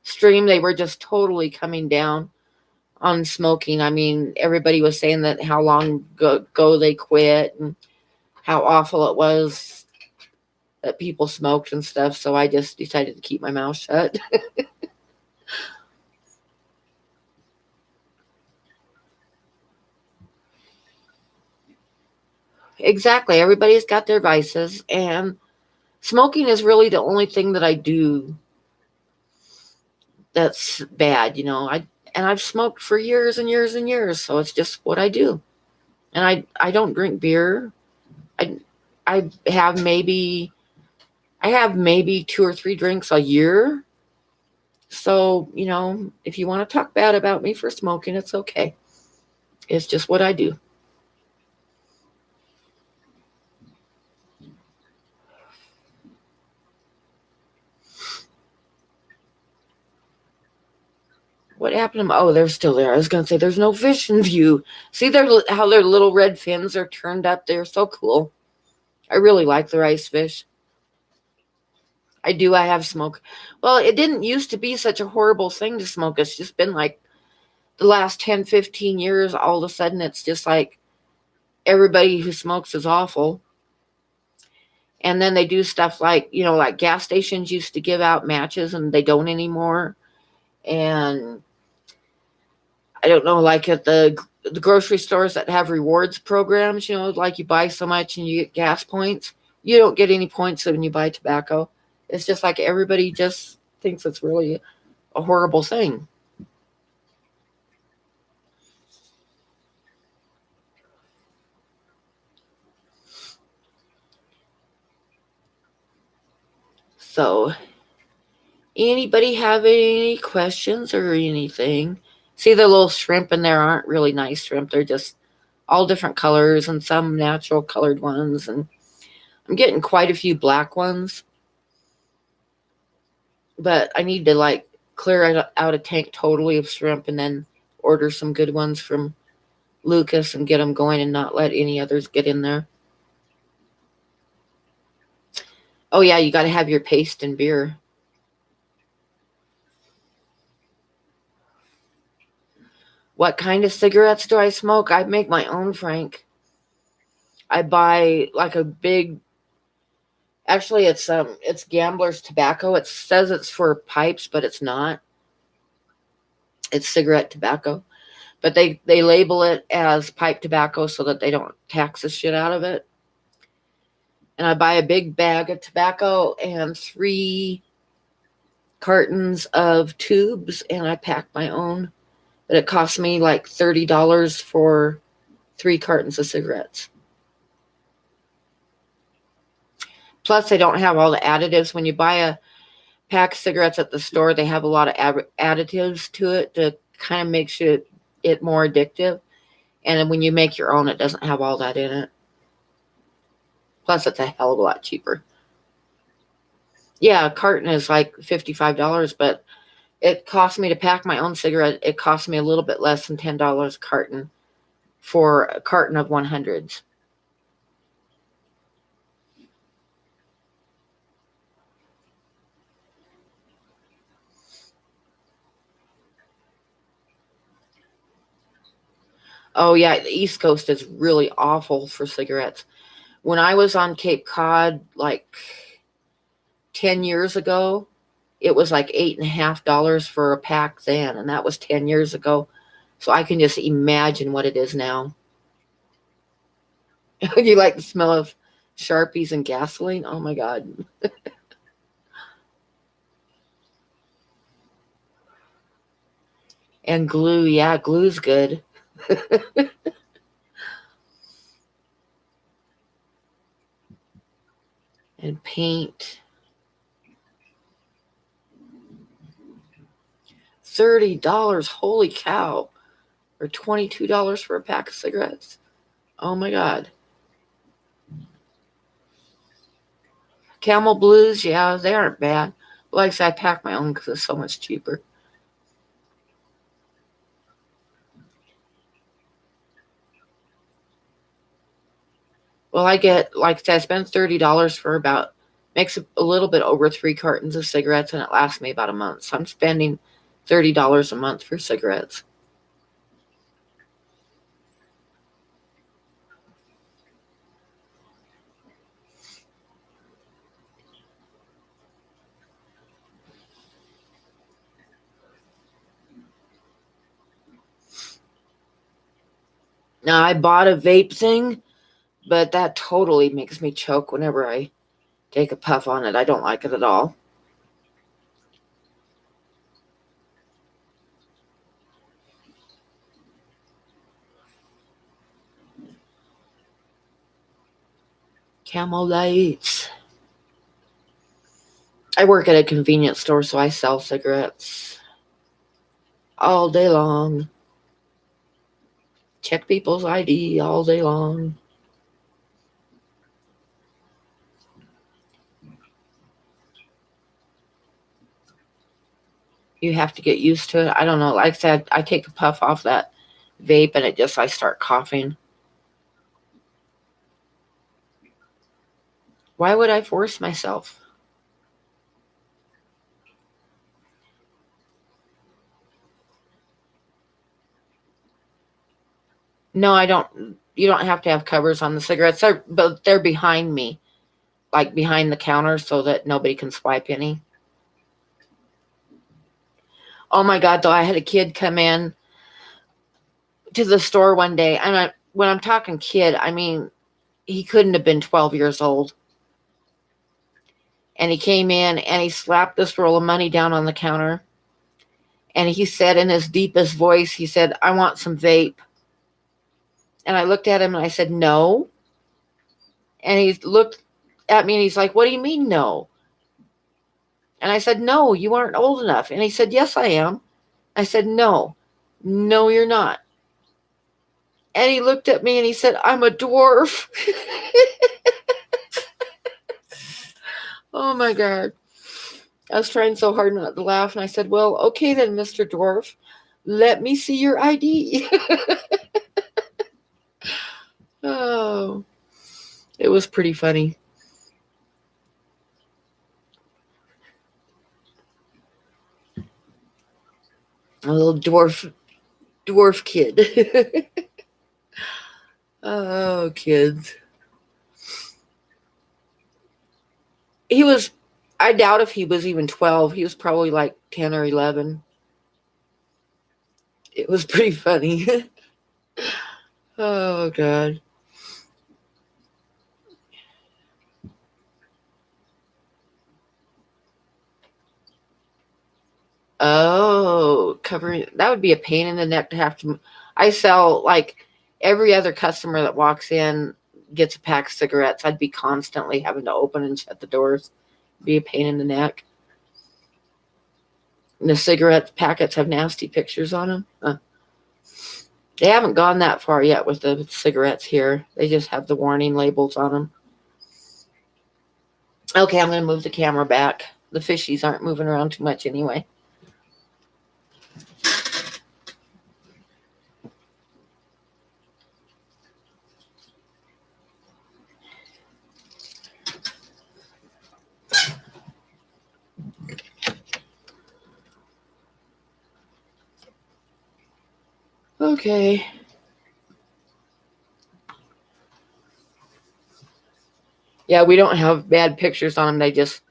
stream, they were just totally coming down on smoking. I mean, everybody was saying that how long ago they quit and how awful it was that people smoked and stuff. So I just decided to keep my mouth shut. Exactly. Everybody's got their vices. And Smoking is really the only thing that I do that's bad, and I've smoked for years and years and years, so it's just what I do. And I don't drink beer. I I have maybe 2 or 3 drinks a year. So, if you want to talk bad about me for smoking, it's okay. It's just what I do. What happened to them? Oh, they're still there. I was going to say there's no fish in view. See how their little red fins are turned up? They're so cool. I really like the rice fish. I do. I have smoke. Well, it didn't used to be such a horrible thing to smoke. It's just been like the last 10, 15 years, all of a sudden, it's just like everybody who smokes is awful. And then they do stuff like, like gas stations used to give out matches and they don't anymore. And I don't know, like at the grocery stores that have rewards programs, like you buy so much and you get gas points. You don't get any points when you buy tobacco. It's just like everybody just thinks it's really a horrible thing. So, anybody have any questions or anything? See, the little shrimp in there aren't really nice shrimp. They're just all different colors and some natural colored ones. And I'm getting quite a few black ones. But I need to like clear out a tank totally of shrimp and then order some good ones from Lucas and get them going and not let any others get in there. Oh, yeah, you got to have your paste and beer. What kind of cigarettes do I smoke? I make my own, Frank. I buy like a big. Actually, it's Gambler's tobacco. It says it's for pipes, but it's not. It's cigarette tobacco, but they label it as pipe tobacco so that they don't tax the shit out of it. And I buy a big bag of tobacco and 3 cartons of tubes, and I pack my own. But it costs me like $30 for 3 cartons of cigarettes. Plus, they don't have all the additives. When you buy a pack of cigarettes at the store, they have a lot of additives to it to kind of make it more addictive. And when you make your own, it doesn't have all that in it. Plus, it's a hell of a lot cheaper. Yeah, a carton is like $55, but it costs me to pack my own cigarette. It costs me a little bit less than $10 a carton for a carton of 100s. Oh, yeah, the East Coast is really awful for cigarettes. When I was on Cape Cod, like 10 years ago, it was like $8.50 for a pack then, and that was 10 years ago. So I can just imagine what it is now. You like the smell of Sharpies and gasoline? Oh my God. And glue, yeah, glue's good. And paint. $30, holy cow. Or $22 for a pack of cigarettes. Oh my God. Camel Blues, yeah, they aren't bad. Like I said, I pack my own because it's so much cheaper. Well, I get, like I said, I spend $30 for makes a little bit over 3 cartons of cigarettes, and it lasts me about a month. So I'm spending $30 a month for cigarettes. Now, I bought a vape thing, but that totally makes me choke whenever I take a puff on it. I don't like it at all. Camel lights. I work at a convenience store, so I sell cigarettes all day long. Check people's ID all day long. You have to get used to it. I don't know. Like I said, I take a puff off that vape and I start coughing. Why would I force myself? No, I don't. You don't have to have covers on the cigarettes, but they're behind me, like behind the counter, so that nobody can swipe any. Oh my God, though, I had a kid come in to the store one day. And when I'm talking kid, I mean, he couldn't have been 12 years old. And he came in and he slapped this roll of money down on the counter. And he said in his deepest voice, he said, "I want some vape." And I looked at him and I said, "No." And he looked at me and he's like, "What do you mean, no?" And I said, "No, you aren't old enough." And he said, "Yes, I am." I said, "No, no, you're not." And he looked at me and he said, "I'm a dwarf." Oh my God. I was trying so hard not to laugh. And I said, "Well, okay then, Mr. Dwarf, let me see your ID." Oh, it was pretty funny. A little dwarf kid. Oh, kids. He was, I doubt if he was even 12. He was probably like 10 or 11. It was pretty funny. Oh, God. Oh, covering, that would be a pain in the neck to have to. I sell like every other customer that walks in gets a pack of cigarettes. I'd be constantly having to open and shut the doors. Be a pain in the neck. And the cigarette packets have nasty pictures on them. They haven't gone that far yet with the cigarettes here. They just have the warning labels on them. Okay, I'm going to move the camera back. The fishies aren't moving around too much anyway. Okay. Yeah, we don't have bad pictures on them. They just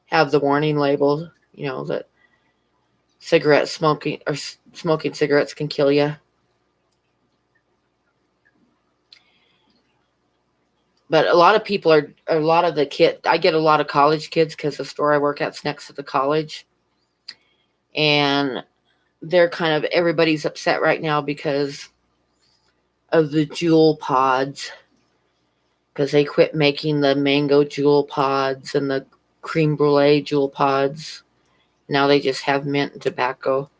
have the warning label, that cigarette smoking or smoking cigarettes can kill you. But a lot of people a lot of the kids, I get a lot of college kids because the store I work at's next to the college. And they're kind of, everybody's upset right now because of the jewel pods. Because they quit making the mango jewel pods and the cream brulee jewel pods. Now they just have mint and tobacco.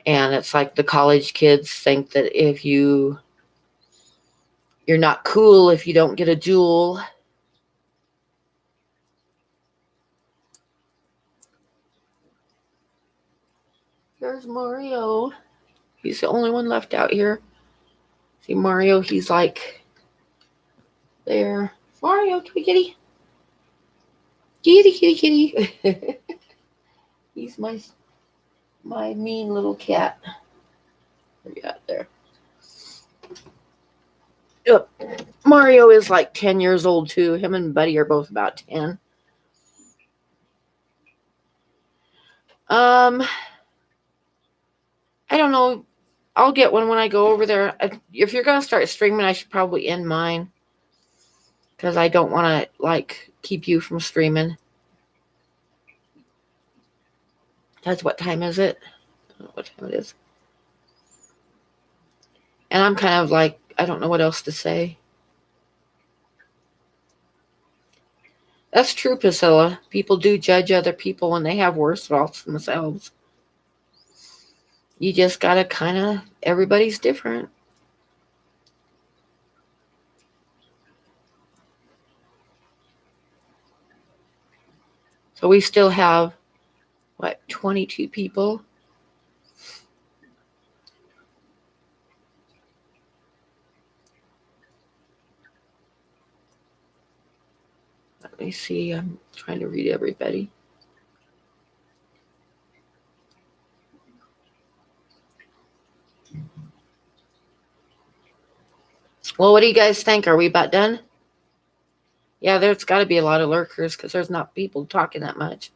And it's like the college kids think that if you're not cool if you don't get a jewel. There's Mario. He's the only one left out here. See Mario, he's like there. Mario, kitty kitty. Kitty kitty kitty. He's my mean little cat. Where you at there? Yep. Mario is like 10 years old too. Him and Buddy are both about 10. I don't know. I'll get one when I go over there. If you're going to start streaming, I should probably end mine. Because I don't want to, keep you from streaming. That's what time is it? I don't know what time it is. And I'm kind of like, I don't know what else to say. That's true, Priscilla. People do judge other people when they have worse thoughts themselves. You just gotta kind of, everybody's different. So we still have, what, 22 people? Let me see. I'm trying to read everybody. Well, what do you guys think? Are we about done? Yeah, there's got to be a lot of lurkers because there's not people talking that much.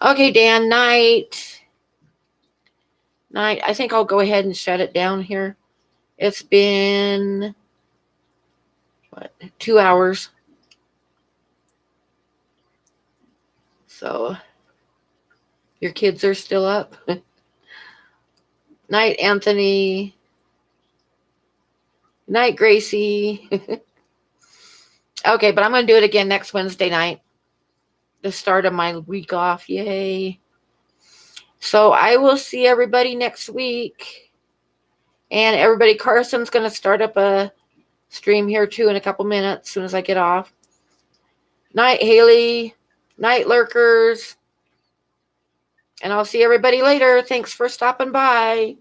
Okay, Dan, night. Night. I think I'll go ahead and shut it down here. It's been, what, 2 hours. So, your kids are still up? Night, Anthony. Night, Gracie. Okay, but I'm going to do it again next Wednesday night. The start of my week off. Yay. So I will see everybody next week. And everybody, Carson's going to start up a stream here too in a couple minutes as soon as I get off. Night, Haley. Night, lurkers. And I'll see everybody later. Thanks for stopping by.